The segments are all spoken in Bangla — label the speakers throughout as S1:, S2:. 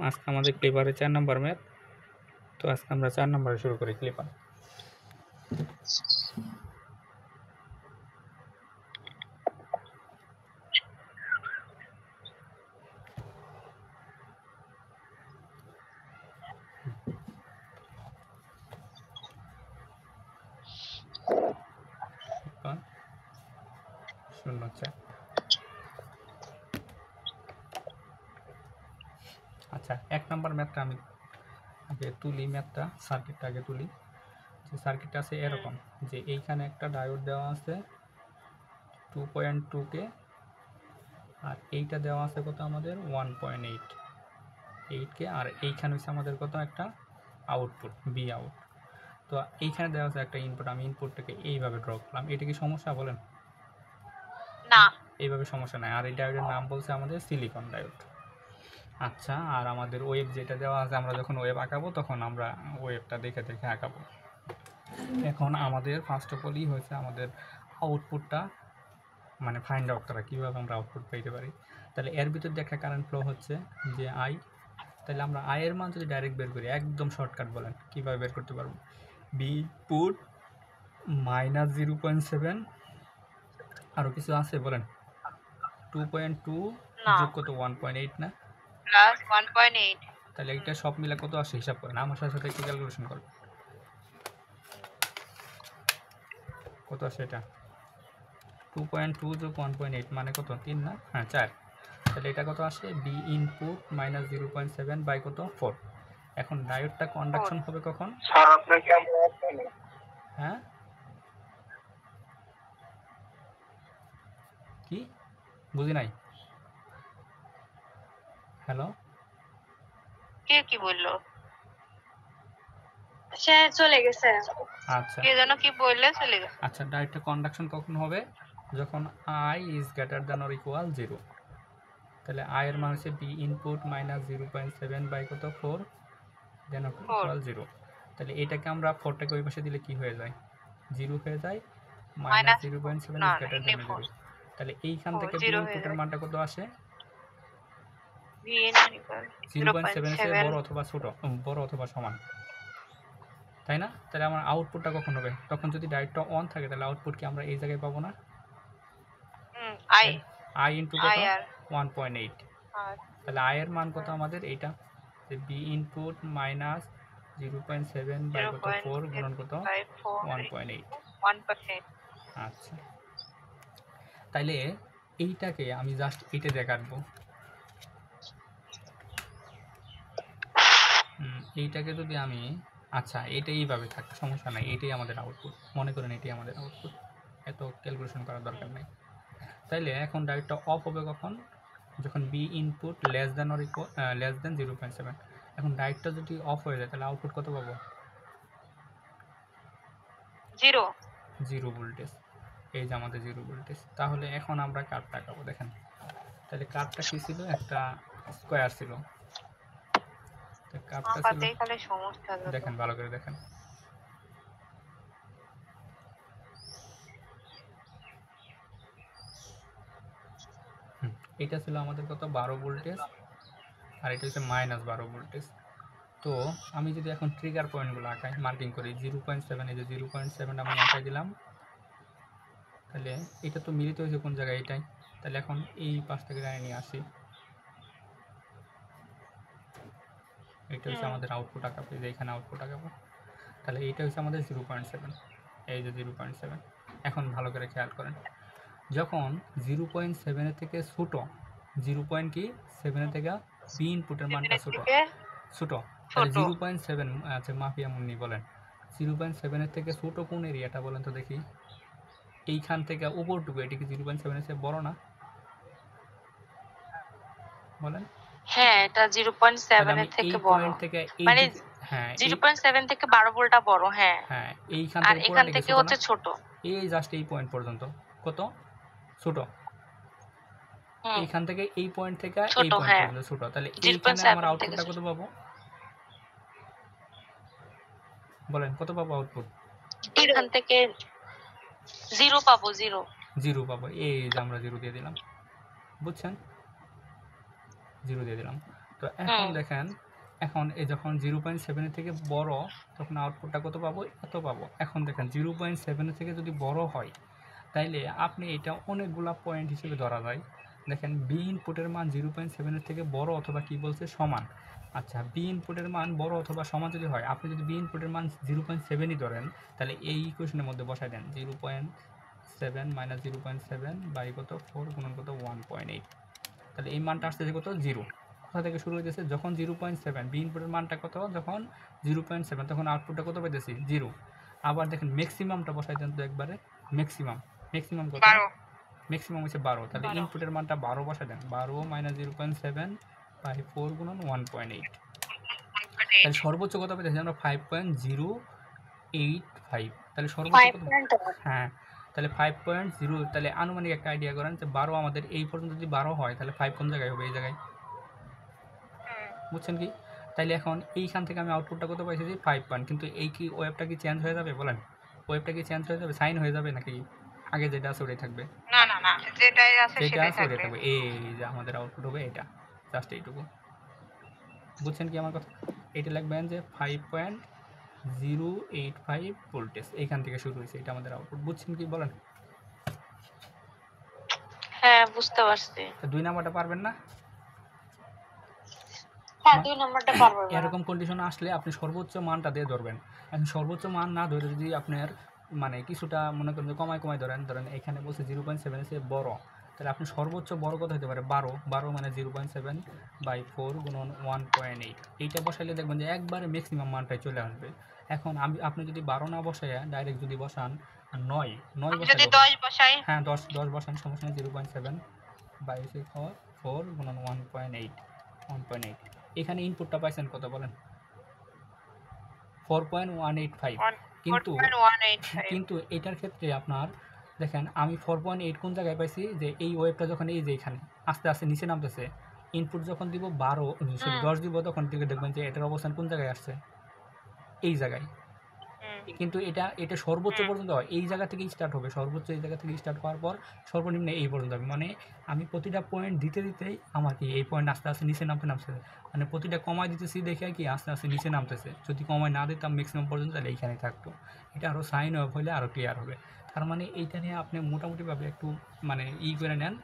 S1: আজকে আমাদের ক্লিপারে 4 নাম্বার ম্যাথ। তো আজকে আমরা 4 নাম্বারে শুরু করি ক্লিপার। শূন্য 4। আচ্ছা, 1 নাম্বার ম্যাথটা আমি আগে তুলি, ম্যাথটা সার্কিটটা আগে তুলি। যে সার্কিটটা আছে এরকম, যে এইখানে একটা ডায়োড দেওয়া আছে 2.2 কে, আর এইটা দেওয়া আছে কত আমাদের 1.8 কে, আর এইখানে হচ্ছে আমাদের কত একটা আউটপুট বি আউট। তো এইখানে দেওয়া আছে একটা ইনপুট, আমি ইনপুটটাকে এইভাবে ড্র করলাম। এটা কি সমস্যা বলেন?
S2: না,
S1: এইভাবে সমস্যা নাই। আর এই ডায়োডের নাম বলছে আমাদের সিলিকন ডায়োড। আচ্ছা, আর আমাদের ওয়েব যেটা দেওয়া আছে, আমরা যখন ওয়েব আঁকাবো তখন আমরা ওয়েবটা দেখে দেখে আঁকাবো। এখন আমাদের ফার্স্ট অফ অলই হয়েছে আমাদের আউটপুটটা মানে ফাইন্ড আউট করা, কীভাবে আমরা আউটপুট পেতে পারি। তাহলে এর ভিতর দিয়ে একটা কারেন্ট ফ্লো হচ্ছে যে আই। তাহলে আমরা আই এর মান যদি ডাইরেক্ট বের করি, একদম শর্টকাট বলেন কীভাবে বের করতে পারবো? বি পুট -0.7, আরও কিছু আছে বলেন? 2.2
S2: না,
S1: যোগ কত 1.8 না?
S2: প্লাস 1.8।
S1: তাহলে এইটা সব মিলে কত আসে হিসাব করেন, আমার সাথে সাথে একটু ক্যালকুলেশন করবেন। কত আসে এটা? 2.2 যোগ 1.8 মানে কত? 3 না? হ্যাঁ 4। তাহলে এটা কত আসে? বি ইনপুট -0.7 বাই কত 4। এখন ডায়োডটা কন্ডাকশন হবে কখন? হ্যাঁ কি বুঝি নাই। হ্যালো,
S2: কে কি বললো? সে চলে গেছে।
S1: আচ্ছা
S2: কে যেন কি বললে চলে গেছে।
S1: আচ্ছা, ডায়োডটা কন্ডাকশন কখন হবে? যখন I is greater than or equal 0। তাহলে আই এর মান হচ্ছে বি ইনপুট -0.7 বাই কত 4 দেন ইকুয়াল 0। তাহলে এটাকে আমরা 4টাকে ওই পাশে দিলে কি হয়ে যায়? 0 হয়ে যায়। -0.7
S2: না
S1: ইজ
S2: না,
S1: গ্রেটার
S2: এনে
S1: দ্যান 0। তাহলে এইখান থেকে বি
S2: 0 হয়ে
S1: ইনপুটের
S2: যায়।
S1: মানটা কত আসে?
S2: VN
S1: 0.7 এর চেয়ে
S2: 0.7।
S1: বড় অথবা ছোট, বড় অথবা সমান, তাই না? তাহলে আমার আউটপুটটা কখন হবে? তখন যদি ডায়োডটা অন থাকে তাহলে আউটপুট কি আমরা এই জায়গায় পাবো না?
S2: আই
S1: আই ইন্টু কত?
S2: আই আর
S1: 1.8।
S2: আর
S1: তাহলে আই এর মান কত আমাদের? এইটা, যে বি ইনপুট -0.7 বাই কত 4 গুণন কত 1.8।
S2: 1%।
S1: আচ্ছা, তাইলে এইটাকে আমি জাস্ট এইটা দিয়ে কাটবো। এইটাকে যদি আমি, আচ্ছা এটা এইভাবে থাক, সমস্যা নাই, এটাই আমাদের আউটপুট মনে করেন, এটাই আমাদের আউটপুট, এত ক্যালকুলেশন করার দরকার নেই। তাইলে এখন ডায়োডটা অফ হবে কখন? যখন বি ইনপুট লেস দ্যান 0.7। এখন ডায়োডটা যদি অফ হয়ে যায় তাহলে আউটপুট কত পাবো? 0 ভোল্টেজ। এই যে আমাদের 0 ভোল্টেজ। তাহলে এখন আমরা কার্ভটা আঁকাবো, দেখেন। তাহলে কার্ভটা কি ছিল? একটা স্কোয়ার ছিল। কার্ভটা ছিল,
S2: আঁকাতেই খালি সমস্যা যত।
S1: দেখেন ভালো করে দেখেন। এটা ছিল আমাদের কত? 12 ভোল্টেজ, আর এটা হচ্ছে -12 ভোল্টেজ। তো আমি যদি এখন ট্রিগার পয়েন্টগুলো আঁকাই, মার্কিং করি 0.7, এই যে 0.7 আমি আঁকাই দিলাম। তাহলে এটা তো মিলিত হয়েছে কোন জায়গায়? এটাই। তাহলে এখন এই পাশ থেকে লাইনে নিয়ে আসি, এটা হচ্ছে আমাদের আউটপুট আঁকাবো, এই যে এখানে আউটপুট আঁকাবো। তাহলে এইটা হচ্ছে আমাদের 0.7, এই যে 0.7। এখন ভালো করে খেয়াল করেন, যখন 0.7 থেকে ছোটো, 0.7 থেকে বি ইনপুটের মানটা ছোটো, তাহলে 0.7, আচ্ছা মাফিয়া মুন্নি বলেন 0.7 থেকে ছোটো কোন এরিয়াটা বলেন তো দেখি? এইখান থেকে উপরটুকু, এটা কি 0.7 এর চেয়ে বড় না? বলেন।
S2: হ্যাঁ, এটা 0.7 এর থেকে বড়।
S1: পয়েন্ট থেকে এই
S2: মানে
S1: দিকে, হ্যাঁ
S2: 0.7 থেকে 12 ভোল্টটা বড়। হ্যাঁ,
S1: হ্যাঁ এইখান
S2: আর
S1: থেকে
S2: এখান
S1: পুরাটাকে
S2: থেকে
S1: ছোট না?
S2: হচ্ছে ছোট।
S1: এই জাস্ট এই পয়েন্ট পর্যন্ত কত ছোট? এইখান থেকে এই পয়েন্ট থেকে এই
S2: ছোট,
S1: পয়েন্ট
S2: হ্যাঁ।
S1: পর্যন্ত ছোট। তাহলে এইখানে আমার
S2: 0.7 থেকে
S1: আউটপুটটা কত পাবো বলেন? কত পাবো আউটপুট?
S2: এখান থেকে 0 পাবো, 0।
S1: 0 পাবো। এই যে আমরা 0 দিয়ে দিলাম, বুঝছেন? 0 দিয়ে দিলাম। তো তো এখন দেখেন, এখন এই যখন 0.7 থেকে বড় তখন আউটপুটটা কত পাবো, এত পাবো। এখন দেখেন 0.7 থেকে যদি বড় হয় তাইলে আপনি এটা অনেকগুলা পয়েন্ট হিসেবে ধরা যায়। দেখেন বি ইনপুটের মান 0.7 থেকে বড় অথবা কি বলছে সমান। আচ্ছা, বি ইনপুটের মান বড় অথবা সমান যদি হয়, আপনি যদি বি ইনপুটের মান 0.7ই ধরেন তাহলে এই ইকুয়েশনের মধ্যে বসাই দেন 0.7 মাইনাস 0.7 বাই কত 4 গুণন কত 1.8। তাহলে এই মানটা আসছে কত, 0। কোথা থেকে শুরু হইতেছে, যখন 0.7 বি ইনপুটের মানটা কত, যখন 0.7 তখন আউটপুটটা কত পাইতেছি, 0। আবার দেখেন ম্যাক্সিমামটা বসাই দেন তো একবারে, ম্যাক্সিমাম কত, ম্যাক্সিমাম হচ্ছে 12। তাহলে ইনপুটের মানটা 12 বসাই দেন, 12 মাইনাস 0.7 বাই 4 গুণন 1.8। তাহলে সর্বোচ্চ কত পাইতেছি আমরা, 5.085। তাহলে সর্বোচ্চ কত, হ্যাঁ তাহলে 5.0। তাহলে আনুমানিক একটা আইডিয়া করেন যে 12 আমাদের এই পর্যন্ত যদি 12 হয় তাহলে 5 কোন জায়গায় হবে, এই জায়গায়, বুঝছেন কি? তাইলে এখন এইখান থেকে আমি আউটপুটটা কত পাইছি যে 5 পয়েন্ট। কিন্তু এই কি ওয়েবটা কি চেঞ্জ হয়ে যাবে বলেন, ওয়েবটা কি চেঞ্জ হয়ে যাবে, সাইন হয়ে যাবে নাকি আগে যেটা আছে ওটাই থাকবে?
S2: না না না, যেটাই আছে
S1: যেটা
S2: সেটাই
S1: আছে ওটাই
S2: থাকবে।
S1: থাকবে। এই যে আমাদের আউটপুট হবে এটা, জাস্ট এইটুকু। বুঝছেন কি আমার কথা? এটা লিখবেন যে 5.085 ভোল্টেজ এইখান থেকে শুরু হয়েছে, এটা আমাদের আউটপুট। বুঝছেন কি বলেন?
S2: হ্যাঁ বুঝতে পারছি।
S1: 2 নাম্বারটা পারবেন না?
S2: হ্যাঁ 2 নম্বরটা পারবো না।
S1: এরকম কন্ডিশন আসলে আপনি সর্বোচ্চ মানটা দিয়ে ধরবেন। এখন সর্বোচ্চ মান না ধরে যদি আপনার মানে কিছুটা মনে করেন যে কমায় ধরেন এখানে বলছে 0.7 এর চেয়ে বড়, তাহলে আপনি সর্বোচ্চ বড় কত হতে পারে, 12 মানে 0.7 বাই 4 গুণন 1.8। এইটা বসাইলে দেখবেন যে একবারে ম্যাক্সিমাম মানটাই চলে আসবে। এখন আপনি যদি 12 না বসাইয়া ডাইরেক্ট যদি বসান 9
S2: যদি
S1: বসাইলে,
S2: 10 বসাই,
S1: হ্যাঁ 10 বসান, সমস্যা নেই। 0.7 বাই 4 গুণন 1.8। এখানে ইনপুটটা পাইছেন কত বলেন, 4.185। কিন্তু
S2: 4.185।
S1: কিন্তু এটার ক্ষেত্রে আপনার দেখেন আমি 4.8 কোন জায়গায় পাইছি, যে এই ওয়েবটা যখন এই যে এখানে আস্তে আস্তে নিচে নামতেছে, ইনপুট যখন দিব 10 দিব, তখন থেকে দেখবেন যে এটার অবস্থান কোন জায়গায় আসছে, এই জায়গায়। কিন্তু এটা সর্বোচ্চ পর্যন্ত হয় এই জায়গা থেকেই স্টার্ট হবে, সর্বোচ্চ এই জায়গা থেকে স্টার্ট হওয়ার পর সর্বনিম্ন এই পর্যন্ত হবে। মানে আমি প্রতিটা পয়েন্ট দিতেই আমার কি এই পয়েন্ট আস্তে আস্তে নিচে নামছে, মানে প্রতিটা কমায় দিতেছি দেখে কি আস্তে আস্তে নিচে নামতেছে। যদি কমায় না দিতাম ম্যাক্সিমাম পর্যন্ত তাহলে এইখানে থাকতো। এটা আরও সাইন অফ হলে আরও ক্লিয়ার হবে। তার মানে এইটা নিয়ে আপনি মোটামুটিভাবে একটু মানে করে নেন।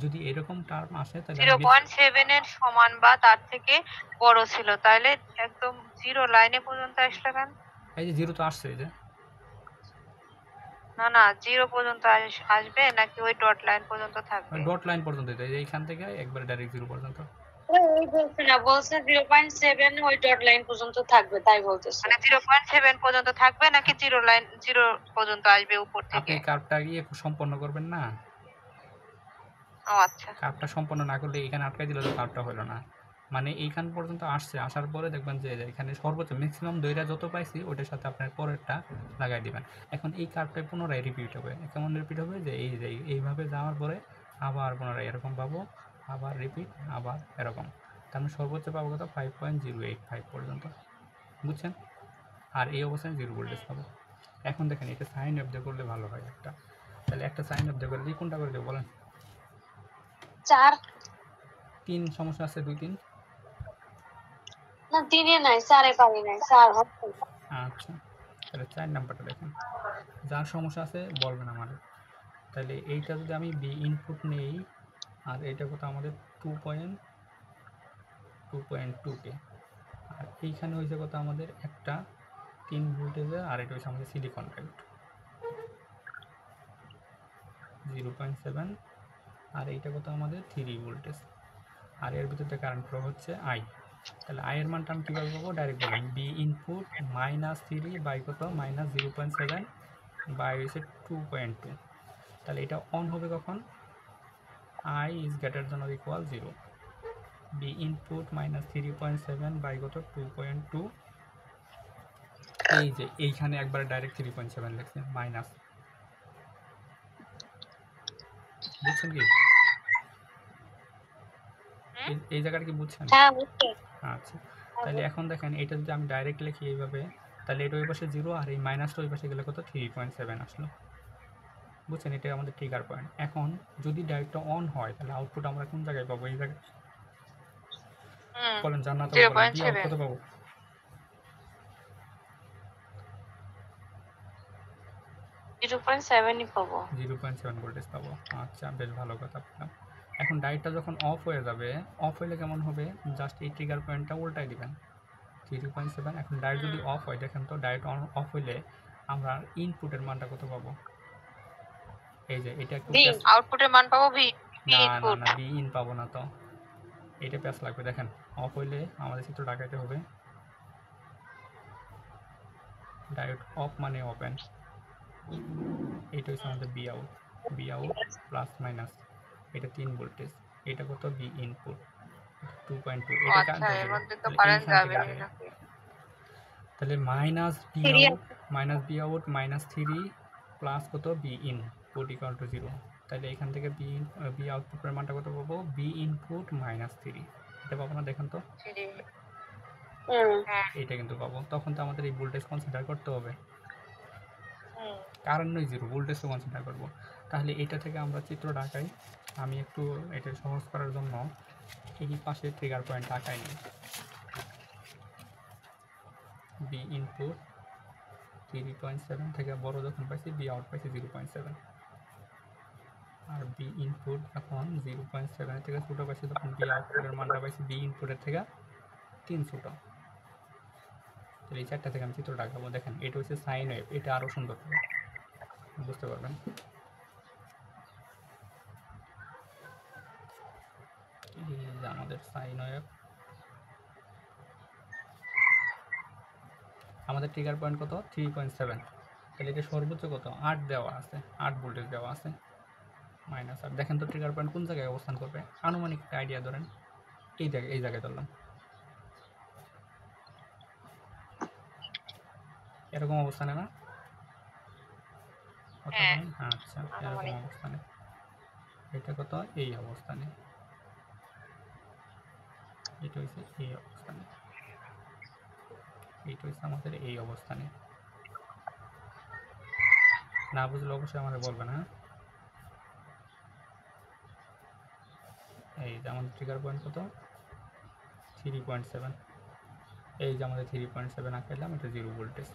S1: যদি এরকম টার্ম আসে তাহলে
S2: 0.7 এর সমান বা তার থেকে বড় ছিল, তাহলে একদম 0 লাইনে পর্যন্ত আসলে কেন?
S1: এই যে 0 তো আসছে, এই যে
S2: না না, 0 পর্যন্ত আসবে নাকি ওই ডট লাইন পর্যন্ত থাকবে?
S1: ডট লাইন পর্যন্ত, এইখান থেকে একবারে ডাইরেক্ট 0 পর্যন্ত।
S2: ওই বলছে না, বলছে 0.7 ওই ডট লাইন পর্যন্ত থাকবে, তাই বলতেছে। মানে 0.7 পর্যন্ত থাকবে নাকি 0 পর্যন্ত আসবে উপর
S1: আপনি
S2: থেকে?
S1: কার্ভটা সম্পন্ন করবেন না,
S2: ও আচ্ছা।
S1: কার্ভটা সম্পন্ন না করলে এখানে আটকাই দিলে তো কার্ভটা হলো না। মানে এইখান পর্যন্ত আসছে, আসার পরে দেখবেন যে এখানে সর্বোচ্চ ম্যাক্সিমাম দইটা যত পাইছি ওটার সাথে আপনার পরেরটা লাগাই দিবেন। এখন এই কার্ভটাই পুনরায় রিপিট হবে। কেমন রিপিট হবে, যে এইভাবে যাওয়ার পরে আবার পুনরায় এরকম পাবো, আবার রিপিট, আবার এরকম। তার মানে সর্বোচ্চ পাবো কত, 5.085 পর্যন্ত। বুঝছেন? আর এই অবস্থায় 0 ভোল্টেজ পাবো। এখন দেখেন এটা সাইন অফ দিয়ে করলে ভালো হয় একটা। তাহলে একটা সাইন অফ দিয়ে করে দিই, কোনটা করে দেবো বলেন?
S2: 4
S1: 3 সমস্যা আছে, 2 3।
S2: না 3 এ নাই, 4 এ পারি নাই, 4 হচ্ছে।
S1: আচ্ছা, তাহলে 4 নাম্বারটা দেখেন, যার সমস্যা আছে বলবেন আমাদের। তাহলে এইটা যদি আমি বি ইনপুট নেই, আর এইটা কত আমাদের 2.2K, আর এইখানে হয়েছে কত আমাদের একটা 3 ভোল্টেজের, আর এটা হচ্ছে আমাদের সিলিকন টাইপ 0.7, আর এইটা কত আমাদের 3 ভোল্টেজ, আর এর ভিতরে কারেন্ট ফ্লো হচ্ছে আই। তাহলে আই এর মানটা আমি কীভাবে পাবো, ডাইরেক্ট বলবেন বি ইনপুট -3 বাই কত -0.7 বাই হচ্ছে 2.2। তাহলে এটা অন হবে কখন, I is greater than or equal 0। V input -3.7 by কত 2.2। এই যে এইখানে একবার ডাইরেক্ট 3.7 লিখছে মাইনাস। বুঝছেন কি এই জায়গাটা কি বুঝছেন?
S2: হ্যাঁ বুঝছি।
S1: আচ্ছা, তাহলে এখন দেখেন এটা যদি আমি ডাইরেক্ট লিখি এইভাবে, তাহলে এটা ওই পাশে 0 আর এই মাইনাসটা ওই পাশে গেলে কত 3.7 আসলো। বুঝছেন? এটা আমাদের ট্রিগার পয়েন্ট। এখন যদি ডাইরেক্টটা অন হয় তাহলে আউটপুট আমরা কোন জায়গায় পাবো, এই জায়গায়। বলেন জান্নাত আপু বলেন বি আউট কত পাবো?
S2: 0.7 ই পাবো।
S1: 0.7 ভোল্টেজ পাবো। আচ্ছা বেশ ভালো কথা বললাম। এখন ডায়োডটা যখন অফ হয়ে যাবে, অফ হইলে কেমন হবে? জাস্ট এই ট্রিগার পয়েন্টটা উল্টাই দিবেন 0.7। এখন ডায়োড যদি অফ হয়, দেখেন তো ডায়োড অফ হইলে আমরা ইনপুটের মানটা কত পাবো? এই যে এটা একটু
S2: ভি আউটপুটের মান পাবো ভি ইনপুট।
S1: না বি ইন পাবো না তো, এটা প্যাস লাগবে। দেখেন অফ হইলে আমাদের চিত্র ডাকাইতে হবে, ডায়োড অফ মানে ওপেন। এটা হচ্ছে আমাদের বি আউট প্লাস মাইনাস, এটা 3 ভোল্টেজ, এটা কত? বি ইনপুট 2.2, এটা
S2: আচ্ছা এর
S1: কারেন্ট
S2: মধ্যে তো কারেন্ট যাবে না।
S1: তাহলে minus B out minus 3 plus কত? B input equal to 0। তাহলে এখান থেকে বি আউটপুটের মানটা কত পাবো? বি ইনপুট মাইনাস 3, এটা পাবো না? দেখেন তো এটা কিন্তু পাবো। তখন তো আমাদের এই ভোল্টেজ কনসিডার করতে হবে, কারেন্ট নয় জিরো, ভোল্টেজ তো কনসিডার করবো। তাহলে এটা থেকে আমরা চিত্র আঁকাই। আমি একটু এটা সহজ করার জন্য এই পাশে ট্রিগার পয়েন্ট আঁকাই নিই। বি ইনপুট 3.7 থেকে বড় যখন পাইছি, বি আউট পাইছি 0.7, আর বি ইনপুট যখন 0.7 থেকে ছোটো পাইছি, তখন বি আউটপুটের মানটা পাইছি বি ইনপুটের থেকে 3 ছোটো। তাহলে এই চারটা থেকে আমি চিত্রটা আঁকাবো। দেখেন এটা হচ্ছে সাইন ওয়েভ, এটা আরও সুন্দর হবে, বুঝতে পারবেন। এই যে আমাদের সাইন ওয়েভ, আমাদের ট্রিগার পয়েন্ট কত? 3.7। তাহলে এটা সর্বোচ্চ কত? 8 দেওয়া আছে, 8 ভোল্টেজ দেওয়া আছে, মাইনাস 8। দেখেন তো ট্রিগার পয়েন্ট কোন জায়গায় অবস্থান করবে? আনুমানিক একটা আইডিয়া ধরেন, এই জায়গায় ধরলাম, এরকম অবস্থানে না? আচ্ছা এরকম অবস্থানে। এটা কত? এই অবস্থানে। এটা হচ্ছে এই অবস্থানে, এইটা হচ্ছে আমাদের এই অবস্থানে। না বুঝলে অবশ্যই আমাদের বলবেন। হ্যাঁ, এই যে আমাদের ট্রিগার পয়েন্ট কত? 3.7। এই যে আমাদের 3.7 আঁকাইলাম, এটা 0 ভোল্টেজ,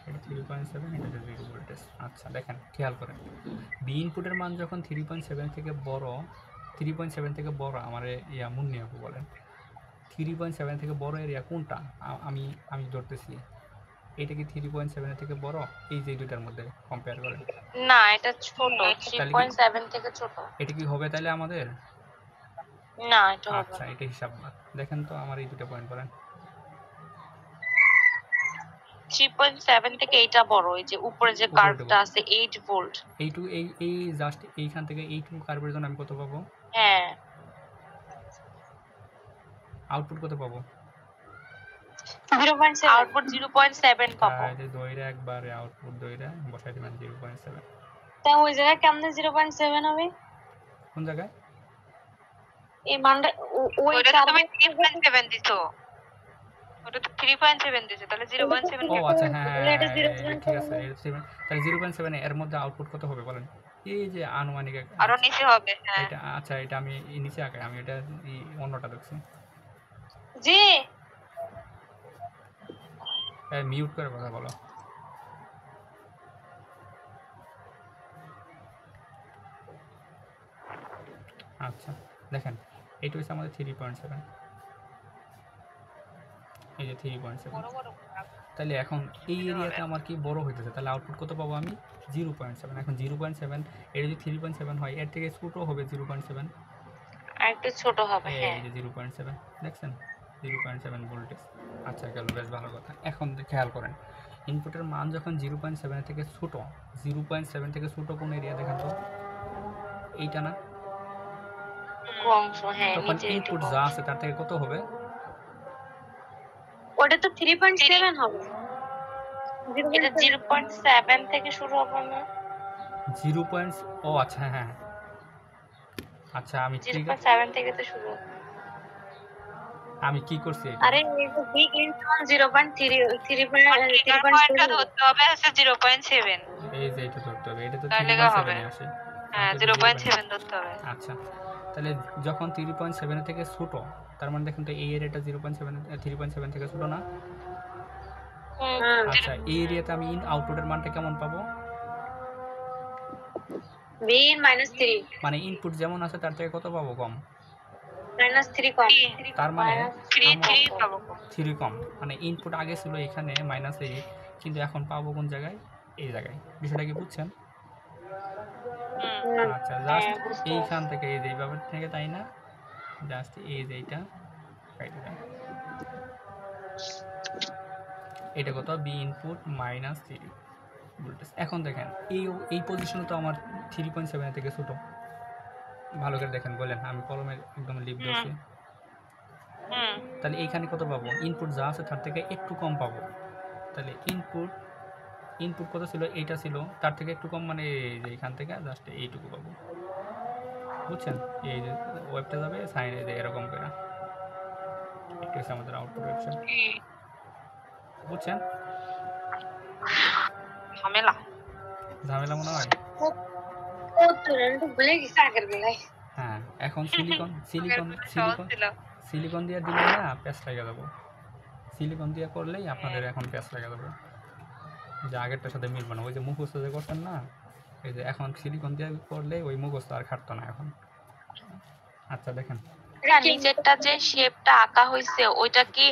S1: এটা 3.7, এটা 0 ভোল্টেজ। আচ্ছা দেখেন খেয়াল করেন, বি ইনপুটের মান যখন 3.7 থেকে বড়, 3.7 থেকে বড় আমার মুন্নি আপু বলেন 3.7 থেকে বড় এরিয়া কোনটা? আমি ধরতেছি এটা কি 3.7 থেকে বড়? এই যে দুটার মধ্যে কম্পেয়ার করেন।
S2: না এটা ছোট, 3.7 থেকে ছোট।
S1: এটা কি হবে তাহলে আমাদের?
S2: না এটা হবে
S1: আচ্ছা
S2: না।
S1: এটা হিসাব না। দেখেন তো আমার এই দুটো পয়েন্ট বলেন।
S2: 3.7 থেকে এইটা বড়, এই যে উপরে যে কার্ভটা আছে 8 ভোল্ট।
S1: এই জাস্ট এইখান থেকে এইটুকু কার্ভের জন্য আমি কত পাবো?
S2: হ্যাঁ
S1: আউটপুট কত পাবো?
S2: 0.7, আউটপুট 0.7 পাবো।
S1: তাহলে দইরা একবারে আউটপুট দইরা বসাই দিবেন 0.7।
S2: তা ওই জায়গায় কেমনে 0.7 হবে?
S1: কোন জায়গায়?
S2: এই মানটা ওইটা তুমি 3.7 দিছো, ওটা তো 3.7 দিছো, তাহলে 0.7।
S1: ও আচ্ছা হ্যাঁ ঠিক আছে, তাহলে 0.7 এর মধ্যে আউটপুট কত হবে বলেন? এই যে আনুমানিক
S2: আরো নিচে হবে। হ্যাঁ
S1: এটা আচ্ছা, এটা আমি নিচে আঁকাই, আমি এটা অন্যটা দেখছি।
S2: জি
S1: মিউট করে কথা বলো। আচ্ছা দেখেন এটা হচ্ছে আমাদের 3.7, এই যে 3.7। তাহলে এখন এই এরিয়াতে আমার কি বড় হইতেছে, তাহলে আউটপুট কত পাবো আমি? 0.7। এখন 0.7 এটা যদি 3.7 হয়, এর থেকে ছোটো হবে 0.7,
S2: আর একটু ছোট হবে।
S1: এই যে 0.7 দেখছেন, 0.7 ভোল্টেজ। আচ্ছা গেল, বেশ ভালো কথা। এখন খেয়াল করেন ইনপুটের মান যখন 0.7 থেকে ছোট, 0.7 থেকে ছোট কোন এরিয়া দেখেন তো? এইটা না?
S2: অংশ হ্যাঁ,
S1: তখন
S2: নিচে
S1: ইনপুট যা আছে তার থেকে কত হবে?
S2: ওটা তো 3.7 হবে। এটা 0.7 থেকে শুরু হবে না?
S1: 0. ও আচ্ছা হ্যাঁ আচ্ছা, আমি
S2: 0.7 থেকে তো শুরু হবে।
S1: আমি কি করছি?
S2: আরে এই যে বিগ ইনপুট 3.7 ধরতে হবে, আছে 0.7।
S1: এই যে এটা ধরতে হবে, এটা তো
S2: তাহলে
S1: 3.7
S2: হবে।
S1: এ আসে।
S2: হ্যাঁ 0.7 ধরতে হবে।
S1: আচ্ছা তাহলে যখন 3.7 থেকে ছোট, তার মানে দেখুন তো এই এরিয়াটা 3.7 থেকে ছোট না? আচ্ছা, এই এরিয়াতে আমি আউটপুটের মানটা কেমন পাবো?
S2: -3
S1: মানে ইনপুট যেমন আছে তার থেকে কত পাবো? কম।
S2: -3 কম।
S1: তার মানে
S2: 3 পাবো।
S1: 3 কম, মানে ইনপুট আগে ছিল এখানে -8, কিন্তু এখন পাবো কোন জায়গায়? এই জায়গায়। বিষয়টা কি বুঝছেন? আচ্ছা, জাস্ট এইখান থেকে এই যে এই ব্যাপার থেকে, তাই না? জাস্ট এই যে এইটা কাইটে দেন। এটা কত? V input -3 voltage. এখন দেখেন এই পজিশনে তো আমার 3.7 থেকে ছোট। ভালো করে দেখেন, বলেন, আমি কলমে একদম লিপ দিয়েছি। তাহলে এইখানে কত পাবো? ইনপুট যা আছে তার থেকে একটু কম পাবো। তাহলে ইনপুট কত ছিল? এইটা ছিল, তার থেকে একটু কম, মানে এই যে এইখান থেকে জাস্ট এইটুকু পাবো। বুঝছেন? এই যে ওয়েবটা যাবে সাইন এই যে এরকম করে, এটা হচ্ছে আমাদের আউটপুট ওয়েবসাইট। বুঝছেন? ঝামেলা মনে হয়? হ্যাঁ, এখন সিলিকন দিয়ে দিলে না প্যাচ লাগা যাবো। সিলিকন দিয়ে করলেই আপনাদের এখন প্যাচ লাগা যাবে, যে আগেরটার সাথে মিলবে না। ওই যে মুখস্থ যে করছেন না, এই যে এখন সিলিকন দিয়ে করলে ওই মুখস্থ আর খাটতো না এখন। আচ্ছা দেখেন,
S2: নিচেরটা যে শেপটা আঁকা হইছে ওইটা কি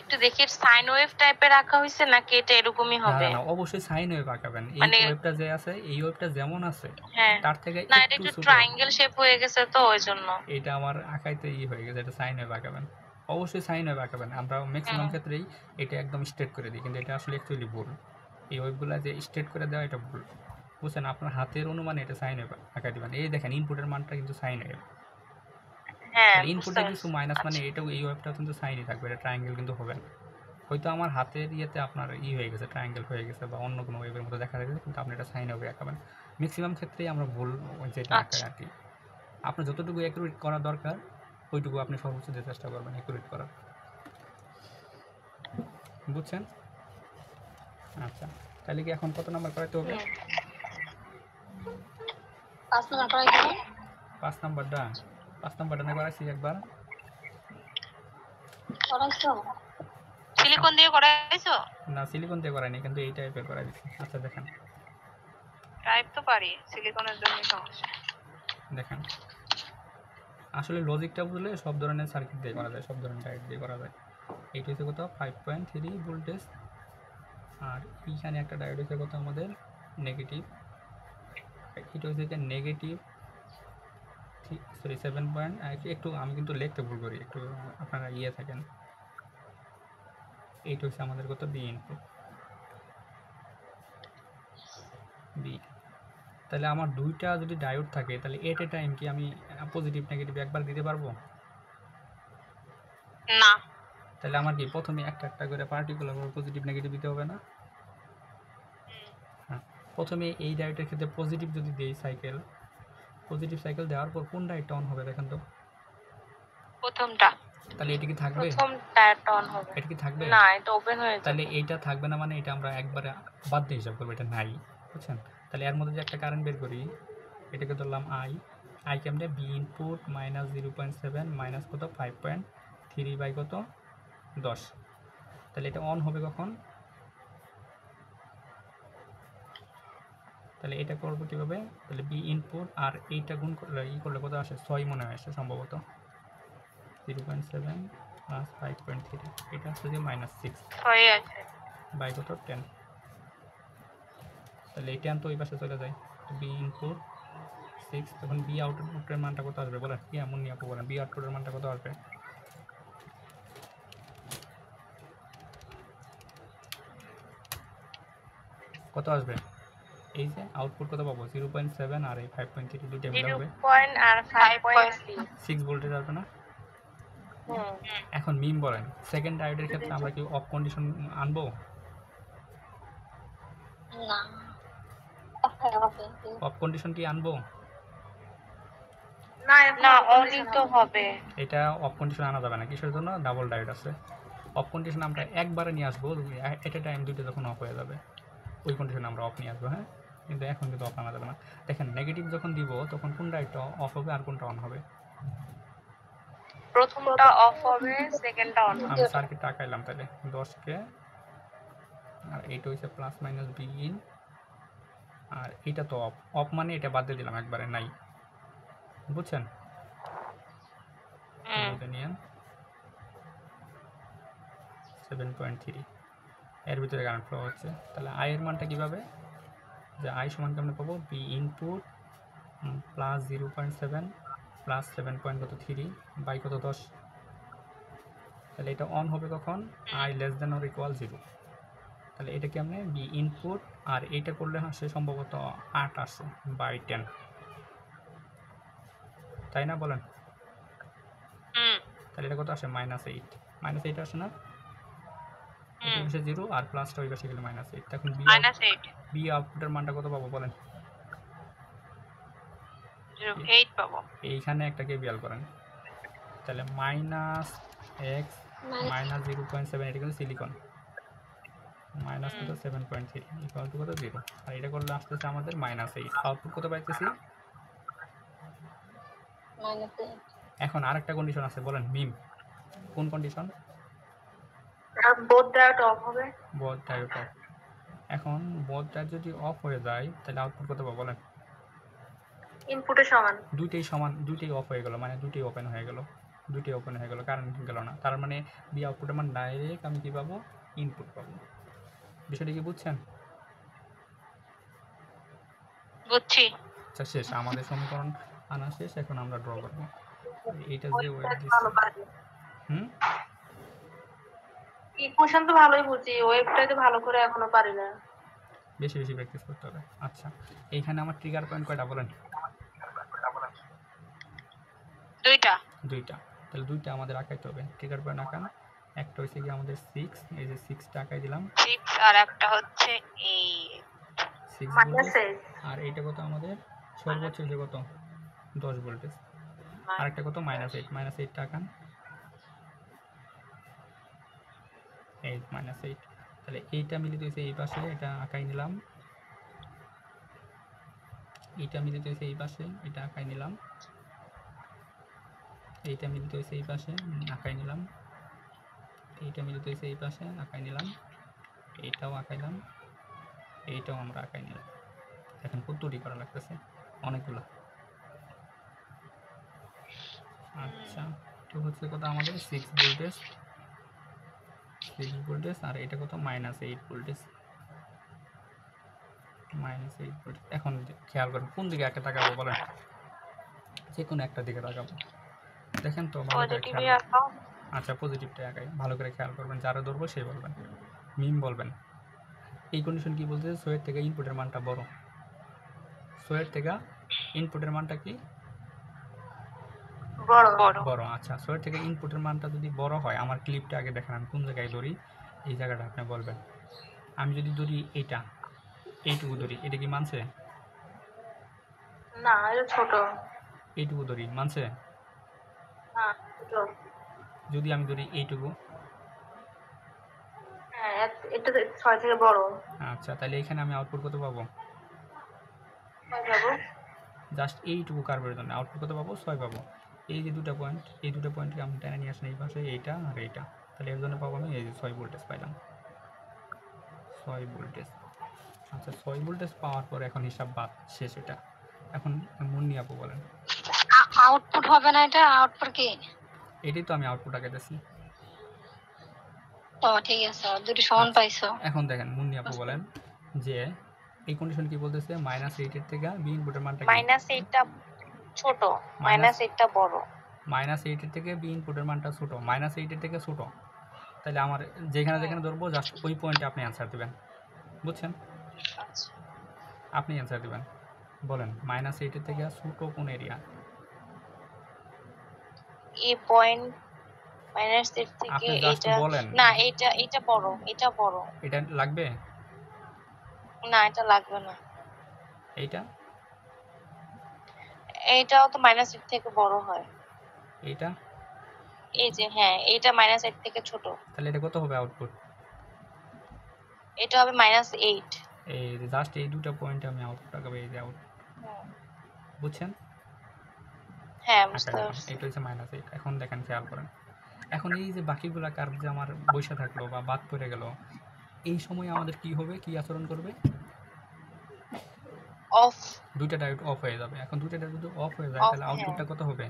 S2: একটু দেখি সাইন ওয়েভ টাইপের আঁকা হইছে নাকি এটা এরকমই হবে?
S1: না অবশ্যই সাইন ওয়েভ আঁকাবেন। এই ওয়েভটা যে আছে, এই ওয়েভটা যেমন আছে তার থেকে
S2: না, এটা একটু ট্রায়াঙ্গেল শেপ হয়ে গেছে তো ওইজন্য।
S1: এটা আমার আঁকাইতে হয়ে গেছে, এটা সাইন ওয়েভ আঁকাবেন। অবশ্যই সাইন ওয়েভ আঁকাবেন। আমরা ম্যাক্সিমাম ক্ষেত্রেই এটা একদম স্ট্রেট করে দিই, কিন্তু এটা আসলে অ্যাকচুয়ালি ভুল। এই ওয়েভগুলো যে স্ট্রেট করে দেওয়া এটা ভুল। বুঝছেন? আপনার হাতের অনুমানে এটা সাইন ওয়েভ আঁকা দিবেন। এই দেখেন ইনপুটের মানটা কিন্তু সাইন ওয়েভ। ইনপুটে কিছু মাইনাস, মানে এটাও এই ওয়েভটা কিন্তু সাইনই থাকবে, এটা ট্রায়াঙ্গেল কিন্তু হবে না। হয়তো আমার হাতের ইয়েতে আপনার হয়ে গেছে, ট্রায়াঙ্গেল হয়ে গেছে বা অন্য কোনো ওয়েভের মতো দেখা যাচ্ছে, কিন্তু আপনি এটা সাইন ওয়েভে আঁকাবেন। ম্যাক্সিমাম ক্ষেত্রেই আমরা ভুল যেটা আঁকাই আর কি। আপনার যতটুকু অ্যাকুরেট করা দরকার ওইটুকু আপনি সর্বোচ্চ দিয়ে চেষ্টা করবেন অ্যাকুরেট করার। বুঝছেন? আচ্ছা, তাহলে কি এখন কত নাম্বার করাইতে হবে?
S2: 5 নাম্বার করাইতে হবে।
S1: 5 নাম্বারটা না করাইছি একবার।
S2: করাইছো? সিলিকন দিয়ে করাইছো?
S1: না, সিলিকন দিয়ে করাইনি, কিন্তু এই টাইপের করাই দিচ্ছি। আচ্ছা দেখেন,
S2: টাইপ তো পারি, সিলিকনের জন্য সমস্যা।
S1: দেখেন আসলে লজিকটা বুঝলে সব ধরনের সার্কিট দিয়ে করা যায়, সব ধরনের ডায়োড দিয়ে করা যায়। এইটা হচ্ছে কত? 5.3 ভোল্টেজ। আর এইখানে একটা ডায়োড হচ্ছে কত আমাদের? নেগেটিভ। এটা হচ্ছে নেগেটিভ 7 পয়েন্ট। একটু আমি কিন্তু লিখতে ভুল করি, একটু আপনারা থাকেন। এইটা হচ্ছে আমাদের কত? V input V. তাহলে আমার দুইটা যদি ডায়োড থাকে, তাহলে এট এ টাইম কি আমি পজিটিভ নেগেটিভ একবার দিতে পারবো
S2: না?
S1: তাহলে আমার কি প্রথমে একটা একটা করে পার্টিকুলার পজিটিভ নেগেটিভ দিতে হবে না? হ্যাঁ, প্রথমে এই ডায়োডের ক্ষেত্রে পজিটিভ যদি দেই পজিটিভ সাইকেল দেওয়ার পর কোন ডায়োডটা অন হবে দেখেন তো?
S2: প্রথমটা।
S1: তাহলে এটা কি থাকবে?
S2: প্রথমটা অন হবে।
S1: এটা কি থাকবে?
S2: না, এটা ওপেন হয়ে যাবে।
S1: তাহলে এইটা থাকবে না, মানে এটা আমরা একবারে বাদ দিয়ে হিসাব করবো, এটা নাই। বুঝছেন? তাহলে এর মধ্যে যে একটা কারেন্ট বের করি, এটাকে ধরলাম আই কেমনে? বি ইনপুট -0.7 মাইনাস কত? 5.3 বাই কত? 10। তাহলে এটা অন হবে কখন? তাহলে এটা করবো কীভাবে? তাহলে বি ইনপুট আর এইটা গুণ করলে করলে কত আসে? 6 মনে হয় আসে সম্ভবত। 0.7 প্লাস 5.3, এটা আসছে যে -6 বাই কত? 10। তাহলে এই 10 তো ওই পাশে চলে যায়। বি ইনপুট 6, তখন বি আউটপুটের মানটা কত আসবে বলেন? কি এমন নিয়ে আপু বলেন, বি আউটপুটের মানটা কত আসবে? কত আসবে? এই যে আউটপুট কত পাবো? 0.7 আর এই 5.3 দুইটা মিলে হবে 6 ভোল্টেজ আসবে না? এখন মিম বলেন, সেকেন্ড ডায়োডের ক্ষেত্রে আমরা কি অফ কন্ডিশন আনবো?
S2: না।
S1: অফ কন্ডিশন কি আনবো?
S2: না, অনই তো হবে।
S1: এটা অফ কন্ডিশন আনা যাবে না। কিসের জন্য? ডাবল ডায়োড আছে। অফ কন্ডিশন আমরা একবারে নিয়ে আসবো, এট এ টাইম দুইটা যখন অফ হয়ে যাবে, ওই কন্ডিশনে আমরা অফ নিয়ে আসবো। হ্যাঁ, কিন্তু এখন কিন্তু অফ আনা যাবে না। দেখেন নেগেটিভ যখন দিব তখন কোনটা একটা অফ হবে আর কোনটা অন হবে।
S2: প্রথমটা অফ হবে, সেকেন্ডটা অন হবে।
S1: আমি সার্কিটটা আঁকাইলাম তাহলে 10কে, আর এইটা হচ্ছে প্লাস মাইনাস বি ইন, আর এটা তো অফ। অফ মানে এটা বাদ দিয়ে দিলাম একবারে, নাই। বুঝছেন? নিয়ে 7.3 এর ভিতরে কারেন্ট ফ্লো হচ্ছে। তাহলে আই এর মানটা কীভাবে, যে আই সমান কেমন পাবো, V input plus 0.7 plus 7.3 by কত 10। তাহলে এটা অন হবে কখন, I less than or equal 0। তাহলে এটা কেমনে, বি ইনপুট আর এইটা করলে সে সম্ভবত 8 আসে বাই 10, তাই না বলেন? তাহলে এটা কত আসে, -8। -8 আসে না, এটা হচ্ছে 0 আর প্লাসটা ওই পাশে গেলে -8। এখন বি আউটপুটের মানটা কত পাবো বলেন?
S2: 0.8 পাবো।
S1: এইখানে একটা কেবিএল করেন, তাহলে -x -0.7, এটা কিন্তু সিলিকন, মাইনাস কত 7.3 ইকুয়াল টু কত 0, আর এটা করলে আসতেছে আমাদের -8। আউটপুট কত পাইতেছি? এখন আরেকটা কন্ডিশন আছে, বলেন মিম, কোন কন্ডিশন?
S2: বোথ ডায়োড অফ হবে।
S1: Both diode of. এখন বোথ ডায়োড যদি অফ হয়ে যায় তাহলে আউটপুট কত পাবো বলেন?
S2: ইনপুটের সমান।
S1: দুইটাই অফ হয়ে গেল, মানে দুইটাই ওপেন হয়ে গেল, কারেন্ট গেল না। তার মানে বি আউটপুটের মান ডাইরেক্ট আমি কি পাবো, ইনপুট পাবো। বিষয়টা কি বুঝছেন?
S2: বুঝছি।
S1: আচ্ছা শেষ, আমাদের সমীকরণ আনা শেষ। এখন আমরা ড্র করব এইটা যে ওয়েভ
S2: ইকুয়েশন তো ভালোই বুঝি, ওয়েভটাই তো ভালো করে এখনো পারি না।
S1: বেশি বেশি প্র্যাকটিস করতে হবে। আচ্ছা এইখানে আমার ট্রিগার পয়েন্ট কয়টা বলেন? দুইটা। তাহলে দুইটা আমাদের আঁকাইতে হবে। ট্রিগার পয়েন্ট আঁকান। একটা হচ্ছে কি আমাদের 6, এই যে 6টা আঁকাই দিলাম।
S2: 6 আর একটা হচ্ছে
S1: 6 ভোল্টেজ, আর এইটা কত আমাদের সর্বোচ্চ যে কত 10 ভোল্টেজ, আর একটা কত -8, -8টা আঁকান। 8 -8, তাহলে এইটা মিলিত হয়েছে এই পাশে, এটা আঁকাই নিলাম। এইটা মিলিত হয়েছে এই পাশে, এটা আঁকাই নিলাম। এইটা মিলিত হয়েছে এই পাশে, আঁকাই নিলাম। এইটা মিলিত হয়েছে এই পাশে, আঁকাই নিলাম। এইটাও আঁকাইলাম, এইটাও আমরা আঁকাই নিলাম। এখন কতটি করা লাগতেছে, অনেকগুলো। আচ্ছা তো হচ্ছে কত আমাদের 6 ভোল্টেজ, আর এটা কত -8 ভোল্টেজ, -8 ভোল্টেজ। এখন খেয়াল করেন কোন দিকে একটা তাকাবো বলেন? যে কোনো একটা দিকে তাকাবো। দেখেন তো ভালো করে খেয়াল। আচ্ছা পজিটিভটা আঁকাই, ভালো করে খেয়াল করবেন। যারা ধরবো সেই বলবেন, মিম বলবেন। এই কন্ডিশন কি বলতেছে, সোয়ের থেকে ইনপুটের মানটা বড়। সোয়ের থেকে ইনপুটের মানটা কি বড়। আচ্ছা সোয়ের থেকে ইনপুটের মানটা যদি বড় হয়, আমার ক্লিপটা আগে দেখেন আমি কোন জায়গায় ধরি, এই জায়গাটা আপনি বলবেন। আমি যদি ধরি এইটুকু ধরি, এটা কি মানছে?
S2: না, এটা ছোট।
S1: এইটুকু ধরি, মানছে?
S2: না, ছোট।
S1: যদি আমি ধরি এইটুকু,
S2: হ্যাঁ এটা 6 থেকে বড়।
S1: আচ্ছা তাহলে এখানে আমি আউটপুট কত পাবো?
S2: পাবো
S1: জাস্ট এইটুকু কার্ভের জন্য আউটপুট কত পাবো? 6 পাবো। এই যে দুটো পয়েন্ট, এই দুটো পয়েন্টকে আমি টেনে নিয়ে আসেন এই পাশে, এইটা আর এইটা, তাহলে এর জন্য পাবো আমি এই যে 6 ভোল্টেজ পাইলাম, 6 ভোল্টেজ। আচ্ছা 6 ভোল্টেজ পাওয়ার পর এখন হিসাব বাদ, শেষ এটা। এখন মুন্নি আপু বলেন,
S2: আউটপুট হবে না এটা? আউটপুট কি?
S1: এটাই তো আমি আউটপুট আঁকাইতেছি।
S2: ও ঠিক আছে, দুটো সমান পাইছো।
S1: এখন দেখেন মুন্নি আপু বলেন যে এই কন্ডিশন কি বলতেছে, -8 এর থেকে বি ইনপুটের মানটা কি?
S2: -8টা ছোট, -8টা বড়।
S1: -8 এর থেকে বি ইনপুটের মানটা ছোট, -8 এর থেকে ছোট। তাহলে আমার যেখানে যেখানে ধরবো জাস্ট ওই পয়েন্টে আপনি অ্যান্সার দেবেন, বুঝছেন? আপনি অ্যান্সার দেবেন, বলেন -8 এর থেকে ছোট কোন এরিয়া?
S2: এই পয়েন্ট -8 থেকে
S1: এটা বলেন
S2: না, এটা বড়, এটা বড়।
S1: এটা লাগবে
S2: না, এটা লাগবে না।
S1: এইটাও
S2: তো -8 থেকে বড় হয়।
S1: এইটা
S2: এই যে হ্যাঁ, এটা -8 থেকে ছোট।
S1: তাহলে এটা কত হবে আউটপুট?
S2: এটা হবে -8।
S1: এই জাস্ট এই দুটো পয়েন্টে আমি আউটপুট আঁকাবো, এই যে আউট, বুঝছেন?
S2: হ্যাঁ,
S1: আঁকা
S2: বুঝতে
S1: দিলাম,
S2: পারছি।
S1: এটা হচ্ছে -8। এখন দেখেন, খেয়াল করেন, এখন এই যে বাকিগুলা কার্ভ যে আমার বৈশা থাকলো বা বাদ পড়ে গেল, এই সময় আমাদের কি হবে, কি আচরণ করবে?
S2: অফ।
S1: দুইটা ডায়োড অফ হয়ে যাবে। এখন দুইটা ডায়োড যদি অফ হয়ে যায়,
S2: অফ,
S1: তাহলে
S2: হ্যাঁ,
S1: আউটপুটটা কত হবে?